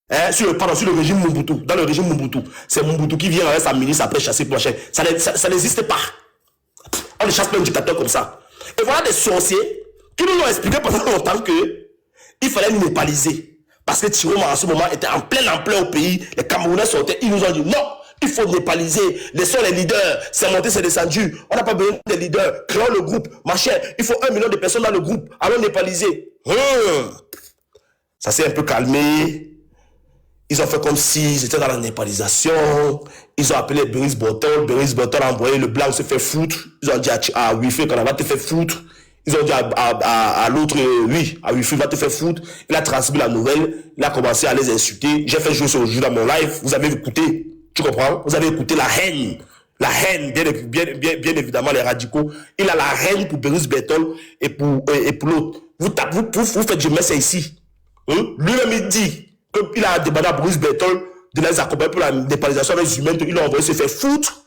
Hein, sur le régime Mobutu, dans le régime Mobutu, c'est Mobutu qui vient avec sa ministre après chasser prochain. Ça n'existe pas. On ne chasse pas un dictateur comme ça. Et voilà des sorciers qui nous ont expliqué pendant longtemps que il fallait nous népaliser. Parce que Chiroma en ce moment était en pleine ampleur au pays. Les Camerounais sortaient, ils nous ont dit non, il faut népaliser. Laissons les leaders. C'est monté, c'est descendu. On n'a pas besoin des leaders. Créons le groupe. Machin, il faut 1 million de personnes dans le groupe. Allons népaliser. Ça s'est un peu calmé. Ils ont fait comme s'ils étaient dans la népalisation. Ils ont appelé Beris Botol. Beris Botol a envoyé le blanc se fait foutre. Ils ont dit à Wifi qu'on va te faire foutre. Ils ont dit à l'autre, oui, à Wifi va te faire foutre. Il a transmis la nouvelle. Il a commencé à les insulter. J'ai fait jouer ce jeu dans mon live. Vous avez écouté. Tu comprends? Vous avez écouté la haine. La haine, bien évidemment, les radicaux. Il a la haine pour Beris Botol et pour l'autre. Vous faites du mess ici. Hein? Lui-même, il dit qu'il a demandé à Bruce Bertol de les accompagner pour la népalisation avec les humains, il l'a envoyé se faire foutre.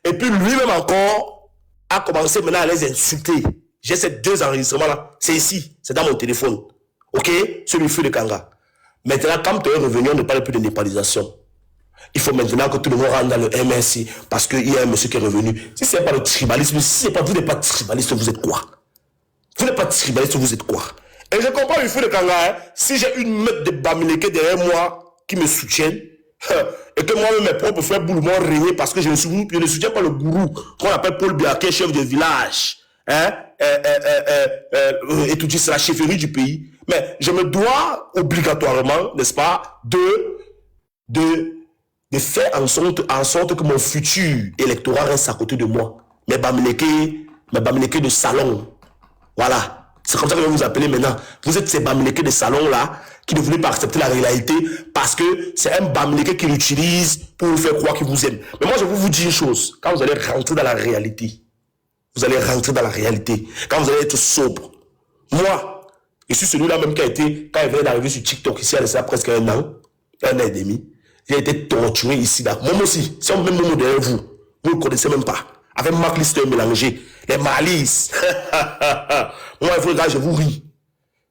Et puis lui-même encore a commencé maintenant à les insulter. J'ai ces 2 enregistrements-là. C'est ici, c'est dans mon téléphone. Ok? Celui feu de Kanga. Maintenant, quand tu es revenu, on ne parle plus de népalisation. Il faut maintenant que tout le monde rentre dans le MSC parce qu'il y a un monsieur qui est revenu. Si ce n'est pas le tribalisme, vous n'êtes pas tribaliste, vous êtes quoi? Vous n'êtes pas tribaliste, vous êtes quoi? Et je comprends le feu de Kanga, hein, si j'ai une meute de Bamileke derrière moi qui me soutiennent, et que moi-même mes propres frères boulent m'ont régné parce que je ne soutiens pas le gourou qu'on appelle Paul Biya, chef de village, hein, et tout dit, c'est la chefferie du pays. Mais je me dois obligatoirement, n'est-ce pas, de faire en sorte que mon futur électorat reste à côté de moi. Mes Bamileke de salon, voilà. C'est comme ça que je vais vous appeler maintenant. Vous êtes ces Bamileke de salon là qui ne voulaient pas accepter la réalité parce que c'est un Bamileke qui l'utilise pour vous faire croire qu'il vous aime. Mais moi je vais vous dire une chose. Quand vous allez rentrer dans la réalité, vous allez rentrer dans la réalité. Quand vous allez être sobre. Moi, je suis celui-là même qui a été, quand il venait d'arriver sur TikTok, ici, il y a presque un an et demi, j'ai été torturé ici, là. Moi aussi, si on met Momo derrière vous, vous ne connaissez même pas. Avec Marc Lister mélangé, les malices. Moi, il faut regarder, je vous ris.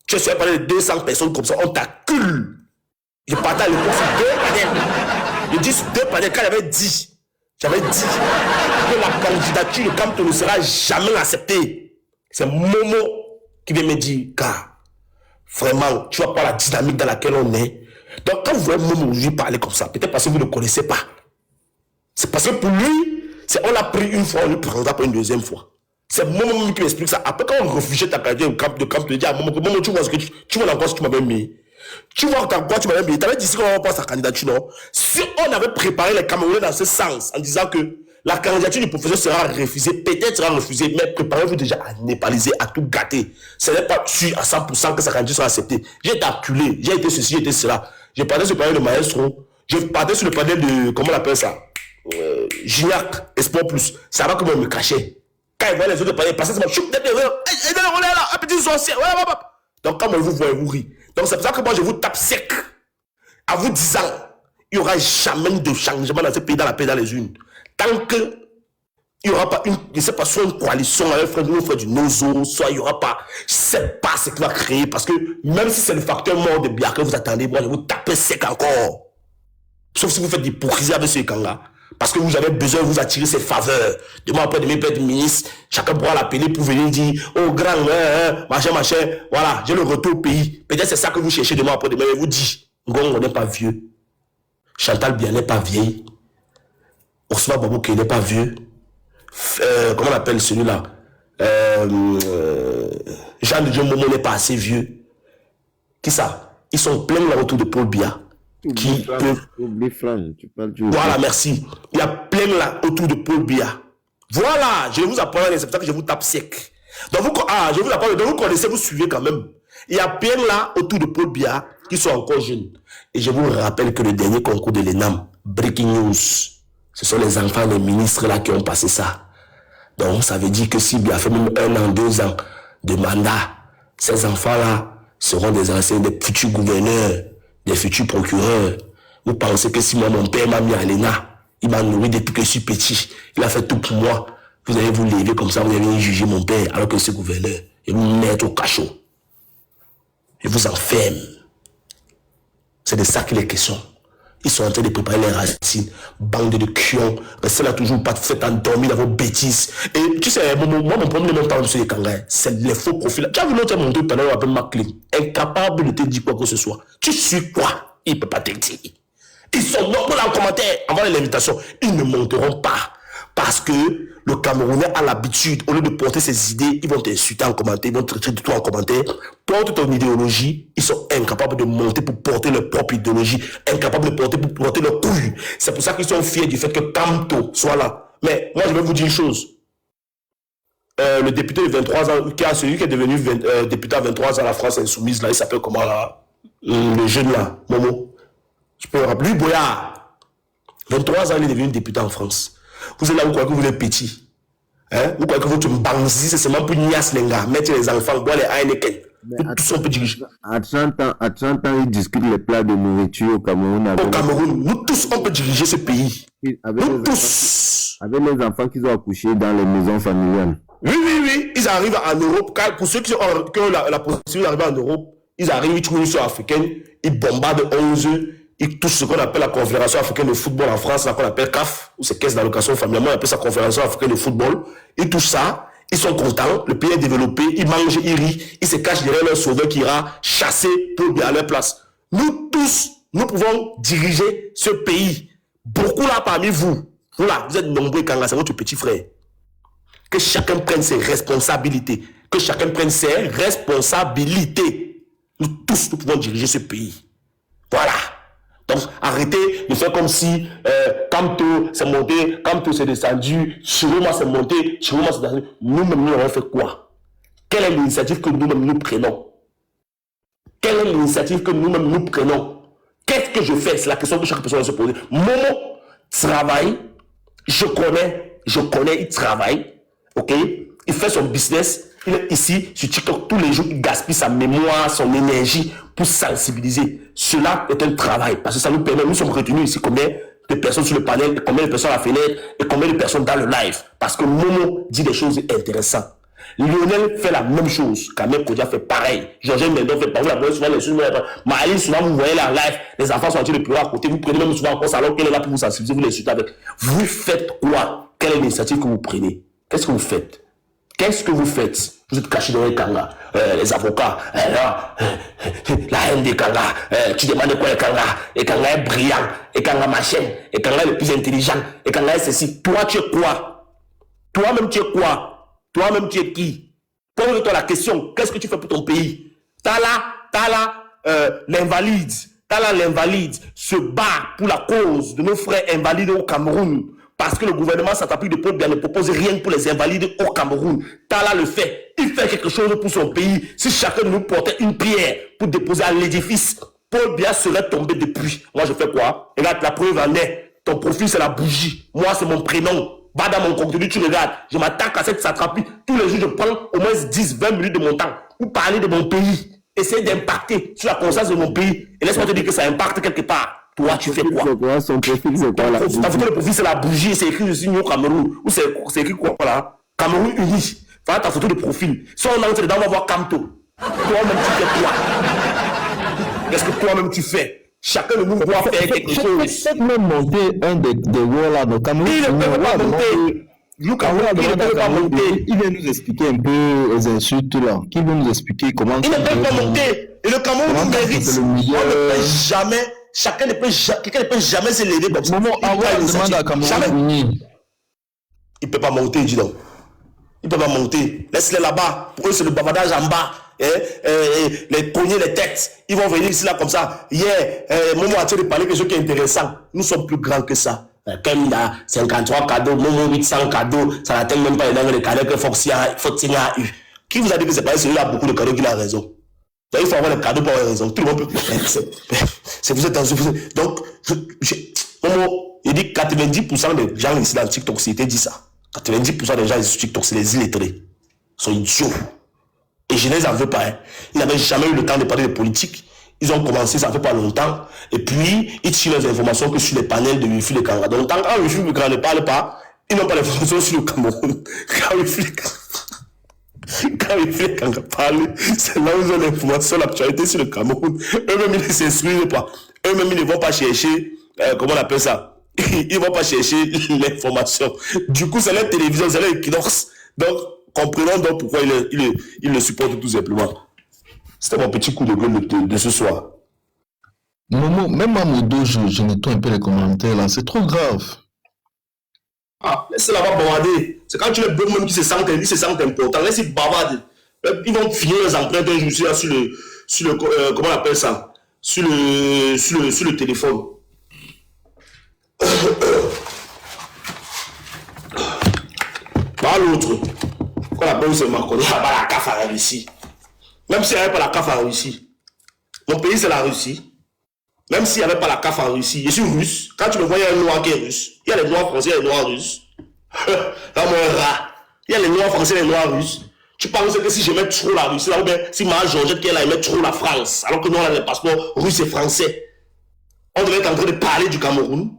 Tu sais, parler de 200 personnes comme ça, on t'accule. Je partais à l'époque sur 2 panels. Je dis sur 2 panels, quand j'avais dit que la candidature de Camto ne sera jamais acceptée. C'est Momo qui vient me dire, car vraiment, tu vois pas la dynamique dans laquelle on est. Donc, quand vous voyez Momo aujourd'hui parler comme ça, peut-être parce que vous ne le connaissez pas. C'est parce que pour lui, on l'a pris une fois, on le prendra pour une deuxième fois. C'est Momo qui m'explique ça. Après, quand on réfugiait ta candidature de Camp, tu dis à Momo, tu vois ce que tu vois encore ce que tu m'avais mis. Tu vois quoi tu m'avais mis. Tu avais dit ici qu'on va pas sa candidature, non? Si on avait préparé les Camerounais dans ce sens, en disant que la candidature du professeur sera refusée, peut-être sera refusée, mais préparez-vous déjà à népaliser, à tout gâter. Ce n'est pas sûr à 100% que sa candidature sera acceptée. J'ai été acculé, j'ai été ceci, j'ai été cela. J'ai parlé sur le panel de Maestro, j'ai parlé sur le panel de, comment on appelle ça? Gignac, Espoir Plus. Ça va comme on me cachait. Quand il voit les autres parler, passer, c'est moi, choup, un petit sorcier. Donc, quand on vous voit, vous rit. Donc, c'est pour ça que moi, je vous tape sec. À vous disant, il n'y aura jamais de changement dans ce pays, dans la paix, dans les unes. Tant que il n'y aura pas une, je ne sais pas, soit une coalition avec frère du Nozo, soit il n'y aura pas, je ne sais pas ce qui va créer, parce que même si c'est le facteur mort de Biak que vous attendez, moi, je vous tape sec encore. Sauf si vous faites d'hypocrisie avec ce camp-là. Parce que vous avez besoin de vous attirer ses faveurs. Demain après, demain peut être ministre, chacun pourra l'appeler pour venir dire, oh grand, machin, voilà, j'ai le retour au pays. Peut-être c'est ça que vous cherchez demain après, demain, mais vous dit, Ngong, on n'est pas vieux. Chantal Bien n'est pas vieille. Ousmane Babouké n'est pas vieux. Comment on appelle celui-là? Jean de Dieu Momo n'est pas assez vieux. Qui ça? Ils sont pleins là autour de Paul Biya. Qui peut... Voilà, merci. Il y a plein là autour de Paul Biya. Voilà, je vais vous apprendre, c'est pour ça que je vous tape sec. Donc je vous apprends, donc vous connaissez, vous suivez quand même. Il y a plein là autour de Paul Biya qui sont encore jeunes. Et je vous rappelle que le dernier concours de l'ENAM, Breaking News, ce sont les enfants des ministres là qui ont passé ça. Donc ça veut dire que si Biya fait même 1 an, 2 ans de mandat, ces enfants là seront des anciens, des futurs gouverneurs, des futurs procureurs. Vous pensez que si moi, mon père m'a mis à l'ENA, il m'a nourri depuis que je suis petit, il a fait tout pour moi. Vous allez vous lever comme ça, vous allez juger mon père alors que c'est gouverneur. Et vous mettre au cachot. Et vous enferme. C'est de ça qu'il est question. Ils sont en train de préparer les racines. Bande de cuons. Restez là toujours pas fait endormir dans vos bêtises. Et tu sais, moi, mon problème n'est même pas sur les kangaïs. C'est les faux profils. Tu as vu l'autre monter pendant qu'on appelle McLean. Incapable de te dire quoi que ce soit. Tu suis quoi? Il ne peut pas te dire. Ils sont nombreux en commentaire avant l'invitation. Ils ne monteront pas. Parce que le Camerounais a l'habitude, au lieu de porter ses idées, ils vont t'insulter en commentaire, ils vont te traiter de toi en commentaire. Porte ton idéologie, ils sont incapables de monter pour porter leur propre idéologie, incapables de porter pour porter leur couille. C'est pour ça qu'ils sont fiers du fait que Camto soit là. Mais moi, je vais vous dire une chose. Le député de 23 ans, celui qui est devenu député à 23 ans à la France insoumise, là, il s'appelle comment là? Le jeune là, Momo. Je peux le rappeler, lui, Boyard. 23 ans, il est devenu député en France. Vous êtes là, vous croyez que vous êtes petit. Hein? Vous croyez que vous êtes banzi, c'est seulement pour Nias Lenga, mettre les enfants, boire les Heineken. Tous on peut diriger. À 30 ans, ils discutent les plats de nourriture au Cameroun. Au Cameroun, nous tous, on peut diriger ce pays. Nous tous. Avec les enfants qu'ils ont accouchés dans les maisons familiales. Oui. Ils arrivent en Europe. Pour ceux qui ont la possibilité d'arriver en Europe, ils arrivent, ils trouvent une mission africaine, ils bombardent 11 ils touchent ce qu'on appelle la Confédération africaine de football en France, là qu'on appelle CAF, ou c'est Caisse d'allocation familiale, on appelle ça Confédération africaine de football. Ils touchent ça, ils sont contents, le pays est développé, ils mangent, ils rient, ils se cachent derrière leur sauveur qui ira chasser pour bien à leur place. Nous tous, nous pouvons diriger ce pays. Beaucoup là parmi vous, vous êtes nombreux quand c'est votre petit frère. Que chacun prenne ses responsabilités. Que chacun prenne ses responsabilités. Nous tous, nous pouvons diriger ce pays. Voilà. Donc, arrêtez de faire comme si Camto c'est monté, Camto c'est descendu, Chiroma c'est monté, Chiroma c'est descendu. Nous-mêmes, nous avons fait quoi? Quelle est l'initiative que nous-mêmes nous prenons? Quelle est l'initiative que nous-mêmes nous prenons? Qu'est-ce que je fais? C'est la question que chaque personne doit se poser. Momo travaille, je connais, il travaille. ok? Il fait son business, il est ici sur TikTok tous les jours, il gaspille sa mémoire, son énergie pour sensibiliser. Cela est un travail, parce que ça nous permet, nous sommes retenus ici combien de personnes sur le panel, combien de personnes à la fenêtre, et combien de personnes dans le live. Parce que Momo dit des choses intéressantes. Lionel fait la même chose. Kamel Kodia fait pareil. Georges Mendon fait pareil. Souvent les choses. Maïs, souvent vous voyez la live. Les enfants sont en train de pleurer à côté. Vous prenez même souvent en alors qu'elle est là pour vous sensibiliser. Vous les suivez avec. Vous faites quoi? Quelle est l'initiative que vous prenez? Qu'est-ce que vous faites? Qu'est-ce que vous faites? Vous êtes caché dans les Kanga. Les avocats. La haine des Kanga. Tu demandes quoi les Kanga? Et Kanga est brillant. Et Kanga machin. Et Kanga est le plus intelligent. Et Kanga est ceci. Toi, tu es quoi? Toi-même, tu es quoi? Toi-même, tu es qui? Pose-toi la question, qu'est-ce que tu fais pour ton pays? T'as là l'invalide. T'as là l'invalide se bat pour la cause de nos frères invalides au Cameroun. Parce que le gouvernement s'attaque de Paul Biya ne propose rien pour les invalides au Cameroun. T'as là le fait. Il fait quelque chose pour son pays. Si chacun de nous portait une pierre pour déposer à l'édifice, Paul Biya serait tombé depuis. Moi, je fais quoi? Regarde, la preuve en est. Ton profil, c'est la bougie. Moi, c'est mon prénom. Va dans mon contenu, tu regardes. Je m'attaque à cette satrapie. Tous les jours, je prends au moins 10-20 minutes de mon temps pour parler de mon pays. Essayer d'impacter sur la conscience de mon pays. Et laisse-moi te dire que ça impacte quelque part. Toi, tu fais quoi? Son profil, c'est quoi là? Ta photo de profil, c'est la bougie. C'est écrit dessus New Cameroun. Ou c'est écrit quoi là? Cameroun uni. Voilà ta photo de profil. Si on entre dedans, on va voir Camto. Toi-même, tu fais quoi? Qu'est-ce que toi-même tu fais? Chacun de nous doit faire quelque chose. Faites même monter un des walls là dans Cameroun. Il ne peut pas monter. Il ne peut pas monter. Il vient nous expliquer un peu les insultes là. Qui veut nous expliquer comment. Il ne peut pas monter. Et le Cameroun mérite. On ne peut jamais. Quelqu'un ne peut jamais se lever comme ça. Demande à Cameroun. Il ne peut pas monter, dis donc. Il ne peut pas monter. Laisse-les là-bas. Pour eux, c'est le bavardage en bas. Les poignées, les têtes. Ils vont venir ici là comme ça. Momo a de parler quelque chose qui est intéressant. Nous sommes plus grands que ça. Kemda, 53 cadeaux, Momo 800 cadeaux. Ça n'atteint même pas les cadeaux que Foxy a eu. Qui vous a dit que c'est pas celui-là a beaucoup de cadeaux qu'il a raison? Donc, il faut avoir les cadeaux pour avoir raison. Tout le monde peut. Vous êtes dans une. Donc, Momo, il dit 90% des gens ici dans TikTok, c'était dit ça. 90% des gens ici sur TikTok, c'est les illettrés. Ils sont idiots. Et je ne les en veux pas. Ils n'avaient jamais eu le temps de parler de politique. Ils ont commencé, ça fait pas longtemps. Et puis, ils tirent les informations que sur les panels de Wifi de Kanga. Donc, quand Wifi de Kanga ne parle pas, ils n'ont pas l'information sur le Cameroun. Quand Wifi de Kanga parle, c'est là où ils ont l'information, l'actualité sur le Cameroun. Eux-mêmes, ils ne s'instruisent pas. Eux-mêmes, ils ne vont pas chercher, comment on appelle ça? Ils ne vont pas chercher l'information. Du coup, c'est leur télévision, c'est leur Equinox. Donc, comprenons donc pourquoi il le supporte tout simplement. C'était mon petit coup de gueule de ce soir. Momo, même à mon dos, je nettoie un peu les commentaires là, c'est trop grave. Ah, laisse-la pas bavarder. C'est quand tu les bloques même qui se sentent importants. Laisse-les bavarder. Ils vont finir les empreintes un jour sur le comment on appelle ça? Sur le téléphone. Pas l'autre. Qu'on appelle c'est Macron. Il n'y a pas la CAF en Russie. Même s'il n'y avait pas la CAF en Russie. Mon pays c'est la Russie. Même s'il n'y avait pas la CAF en Russie. Je suis russe. Quand tu me vois, il y a un noir qui est russe. Il y a les noirs français et les noirs russes. Là, moi, un rat. Il y a les noirs français et les noirs russes. Tu penses que si je mets trop la Russie, là, ou bien si ma Georgette qui est là, elle met trop la France. Alors que nous, on a les passeports russes et français. On devrait être en train de parler du Cameroun.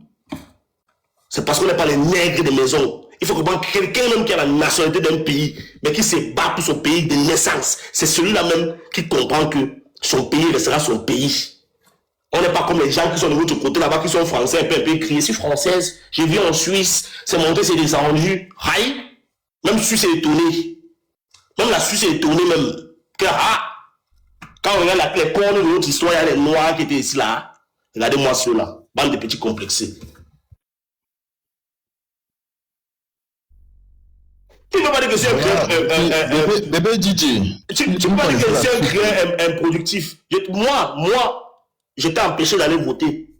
C'est parce qu'on n'est pas les nègres des maisons. Il faut comprendre que quelqu'un même qui a la nationalité d'un pays, mais qui se bat pour son pays de naissance, c'est celui-là même qui comprend que son pays restera son pays. On n'est pas comme les gens qui sont de l'autre côté là-bas, qui sont français, un peu criés. Je suis française, j'ai vu en Suisse, c'est monté, c'est descendu. Aïe! Même Suisse est étonné. Même la Suisse est étonnée même. Que, quand on regarde les cornes de notre histoire, il y a les noirs qui étaient ici là. Regardez-moi ceux-là, bande de petits complexés. Tu ne peux pas dire que c'est un bébé DJ. Tu ne peux pas dire que c'est un créateur improductif. Moi, j'étais empêché d'aller voter.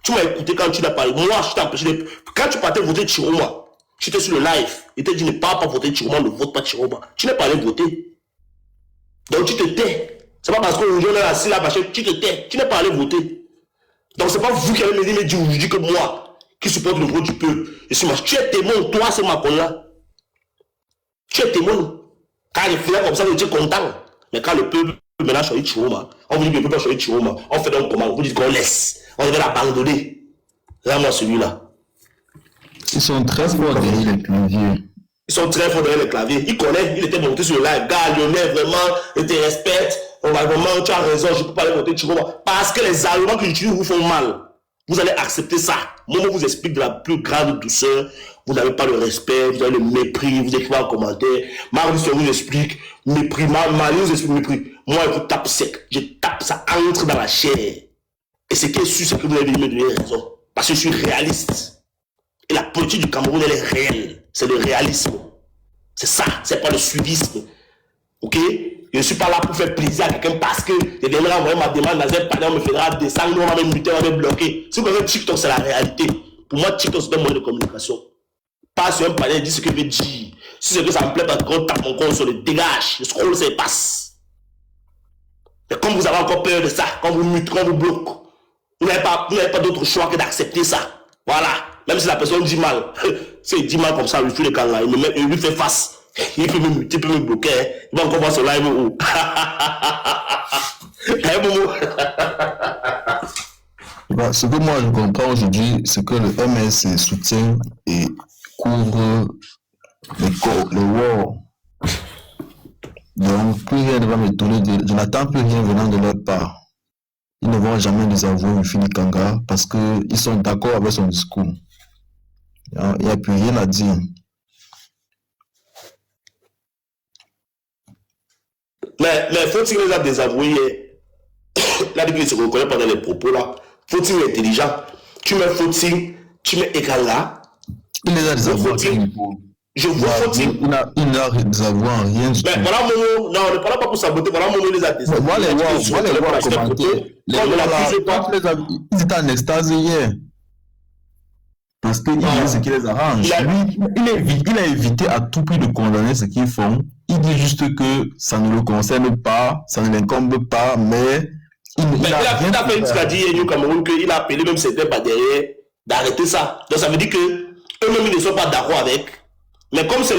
Tu m'as écouté quand tu l'as parlé. Moi, je t'ai empêché de... Quand tu partais voter Chiroma, tu étais sur le live. Il t'a dit ne pas voter Chiroma, ne vote pas Chiroma. Tu n'es pas allé voter. Donc tu te tais. C'est pas parce qu'aujourd'hui on est assis là, tu te tais. Tu n'es pas allé voter. Donc c'est pas vous qui allez me dire aujourd'hui que moi, qui supporte le vote du peuple. Tu es témoin, toi c'est Macron là. Tu es témoin. Quand il finit comme ça, vous êtes content. Mais quand le peuple maintenant choisit Chiroma, on vous dit que le peuple choisit Chiroma, on fait donc comment? On vous dit qu'on laisse. On devait l'abandonner. Là, moi, celui-là. Ils sont très forts derrière les claviers. Ils sont très forts derrière les claviers. Il connaît, il était monté sur le live. Gars, Lionel, vraiment, je te respecte. On va vraiment, tu as raison, je ne peux pas aller monter Chiroma. Parce que les arguments que j'utilise vous font mal. Vous allez accepter ça. Moi, je vous explique de la plus grande douceur. Vous n'avez pas le respect, vous avez le mépris, vous écrivez en commentaire. Marius vous explique mépris, Marius vous explique mépris. Moi, je vous tape sec. Je tape, ça entre dans la chair. Et ce qui est sûr, c'est que vous allez me donner raison. Parce que je suis réaliste. Et la politique du Cameroun, elle est réelle. C'est le réalisme. C'est ça, c'est pas le suivisme. Ok? Je ne suis pas là pour faire plaisir à quelqu'un parce que je viendrai envoyer ma demande dans un panel, on me fera descendre, on va me muter, on va me bloquer. Si vous voyez TikTok, c'est la réalité. Pour moi, TikTok, c'est un moyen de communication. Pas sur un panel, dis ce que je veux dire. Si c'est que ça me plaît, parce qu'on tape mon compte sur le dégage, le scroll, ça passe. Mais comme vous avez encore peur de ça, quand vous mutez, quand vous bloquez, vous n'avez pas d'autre choix que d'accepter ça. Voilà. Même si la personne dit mal, s'il dit mal comme ça, il fait le canard, il lui fait face. Il peut me muter, il peut me bloquer. Il va encore voir ce live où. Ce que moi je comprends aujourd'hui, c'est que le MSC soutient et couvre les wars. Donc, plus rien ne va m'étonner, je n'attends plus rien venant de leur part. Ils ne vont jamais désavouer Mufini Kanga parce qu'ils sont d'accord avec son discours. Il n'y a plus rien à dire. Mais faut-il les a désavoués? Là, depuis qu'il se reconnaît pendant les propos là, faut-il être intelligent? Tu mets faut-il, tu mets Ekanga. Il les a désavoués. Je vois faut-il. Il n'a désavoué rien du tout. Mais voilà Momo, non, on ne parle pas pour saboter, voilà Momo les a désavoués. Voilà les voir commenter. Ils étaient en extase hier. Parce qu'il dit ce qui les arrange. Il a évité à tout prix de condamner ce qu'ils font. Il dit juste que ça ne le concerne pas, ça ne l'incombe pas, mais il a fait ce qu'a dit au Cameroun, qu'il a appelé même certains pas derrière d'arrêter ça. Donc ça veut dire que eux-mêmes ils ne sont pas d'accord avec. Mais comme c'est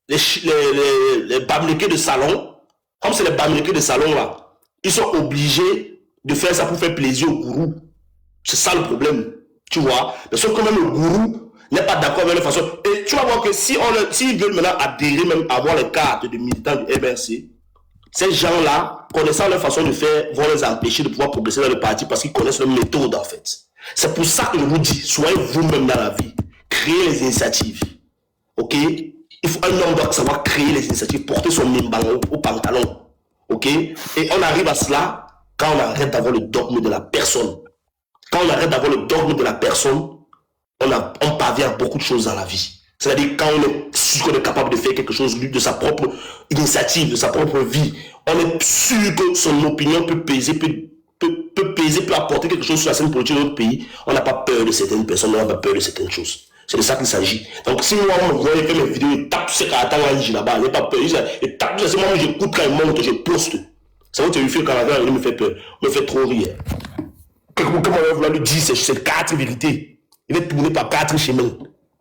les bamléqués de salon, comme c'est les bamléqués de salon là, ils sont obligés de faire ça pour faire plaisir au gourou. C'est ça le problème. Tu vois, mais sauf que même le gourou n'est pas d'accord avec la façon. Et tu vas voir que s'ils veulent maintenant adhérer, même avoir les cartes de militants du MRC, ces gens-là, connaissant leur façon de faire, vont les empêcher de pouvoir progresser dans le parti parce qu'ils connaissent leur méthode en fait. C'est pour ça que je vous dis, soyez vous-même dans la vie. Créez les initiatives. Ok? Un homme doit savoir créer les initiatives, porter son mimban au pantalon. Ok? Et on arrive à cela quand on arrête d'avoir le dogme de la personne. Quand on arrête d'avoir le dogme de la personne, on parvient à beaucoup de choses dans la vie. C'est-à-dire quand on est sûr qu'on est capable de faire quelque chose de sa propre initiative, de sa propre vie, on est sûr que son opinion peut peser, peut apporter quelque chose sur la scène politique de notre pays. On n'a pas peur de certaines personnes, on n'a pas peur de certaines choses. C'est de ça qu'il s'agit. Donc si moi, je fais mes vidéos, il tape ce qu'il attend là-bas, il n'a pas peur. Il tape, c'est moi, j'écoute quand il monte, je poste. C'est vrai que tu fais quand il me fait peur, il me fait trop rire. Comment on va vouloir lui dire, c'est 4 vérités. Il est tourné par 4 chemins.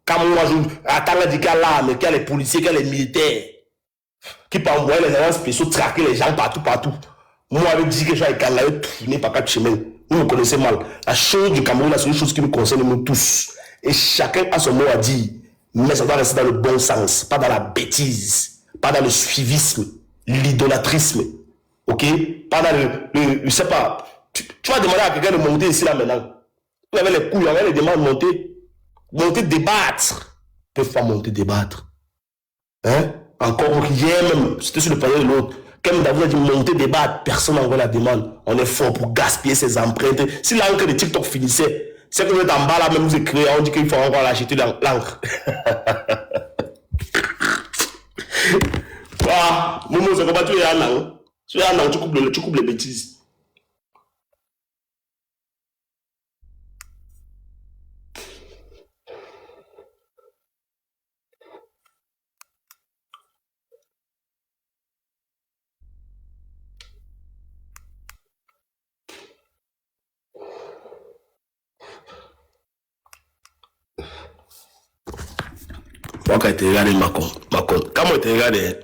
Quand moi, attends, il dit qu'il y a l'arme, qu'il y a les policiers, qu'il y a les militaires, qui peuvent envoyer les agents spéciaux, traquer les gens partout. Moi, j'avais dit que j'avais tourné par 4 chemins. Vous me connaissez mal. La chose du Cameroun, c'est une chose qui nous concerne nous tous. Et chacun a son mot à dire. Mais ça doit rester dans le bon sens, pas dans la bêtise, pas dans le suivisme, l'idolâtrisme. Ok? Pas dans je sais pas. Tu vas demander à quelqu'un de monter ici là maintenant. Vous avez les couilles, vous avez les demandes de monter. Monter, débattre. Ils ne peuvent pas monter, débattre. Hein? Encore hier même, c'était sur le panier de l'autre. Comme David a dit monter, débattre, personne n'envoie la demande. On est fort pour gaspiller ses empreintes. Si l'encre de TikTok finissait, c'est que vous êtes en bas là, même vous écrivez, on dit qu'il faut encore l'acheter l'encre. Voilà. Momo, c'est comment tu es un an. Tu es un an, tu coupes les bêtises. Moi, quand tu regardes Macron, quand moi, tu regardes,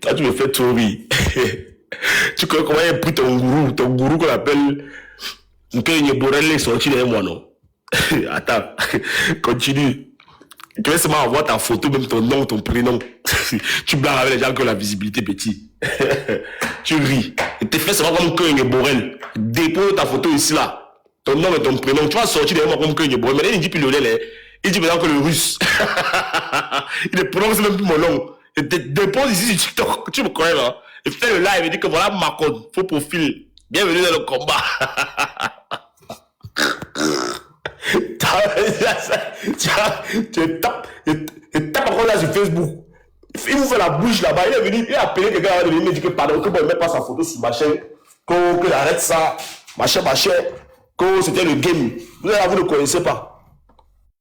toi, tu me fais trop rire. Tu connais comment il a pris ton gourou qu'on appelle, que Borel est sorti derrière moi, non? Attends, continue. Tu vas seulement avoir ta photo, même ton nom, ton prénom. Tu blagues avec les gens qui ont la visibilité petit. Tu ris. Et tu fais seulement comme que Borel. Dépose ta photo ici, là. Ton nom et ton prénom. Tu vas sortir derrière moi comme que Borel. Mais il dit plus le lait, il dit maintenant que le russe. Il ne prononce même plus mon nom. Et dépose ici sur TikTok. Tu me connais, là. Et fais le live et dit que voilà Macron, faux profil. Bienvenue dans le combat. Tu tapes encore là sur Facebook. Il vous fait la bouche là-bas. Il est venu, il a appelé quelqu'un à venir me dire que pardon, que bon, il ne met pas sa photo sur ma chaîne. Que arrête ça. Machin. Que c'était le game. Vous ne connaissez pas.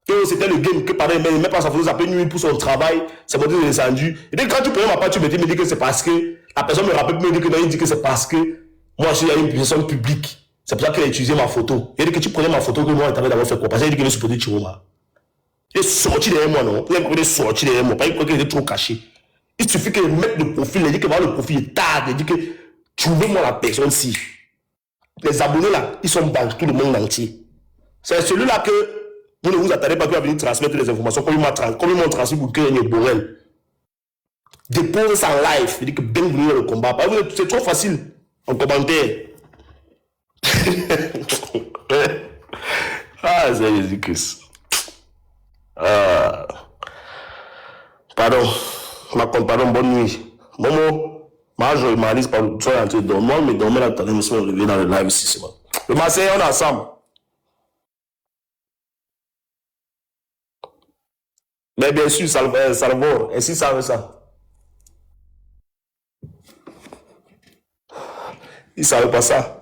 Que c'était le game. Que pardon, il ne met pas sa photo, ça peut nuire pour son travail. C'est mon descendu. Et donc, quand tu prends ma part, tu me dis que c'est parce que la personne me rappelle, me dit que non, il dit que c'est parce que moi, je suis une personne publique. C'est pour ça qu'il a utilisé ma photo. Il a dit que tu prenais ma photo que moi, tu avais d'abord fait quoi? Parce qu'il a dit qu'il est supporté Chiroma. Il est sorti derrière moi, non? Il est sorti derrière moi. Pas qu'il était trop caché. Il suffit qu'il mette le profil. Il dit que voilà, le profil est tard. Il dit que trouvez-moi la personne-ci. Les abonnés là, ils sont dans tout le monde entier. C'est celui-là que vous ne vous attendez pas qu'il va venir transmettre les informations comme ils m'ont transmis pour créer une Borel. Dépose ça en live. Il dit que bienvenue dans le combat. C'est trop facile en commentaire. Ah, c'est Jésus-Christ. Pardon, bonne nuit. Momo, je m'analyse par le soir entier. Moi, mais dormir là, je me suis réveillé dans le live ici. C'est bon. Le Marseillais, on est ensemble. Mais bien sûr, Salvador, et si ça veut ça? Il ne savait pas ça.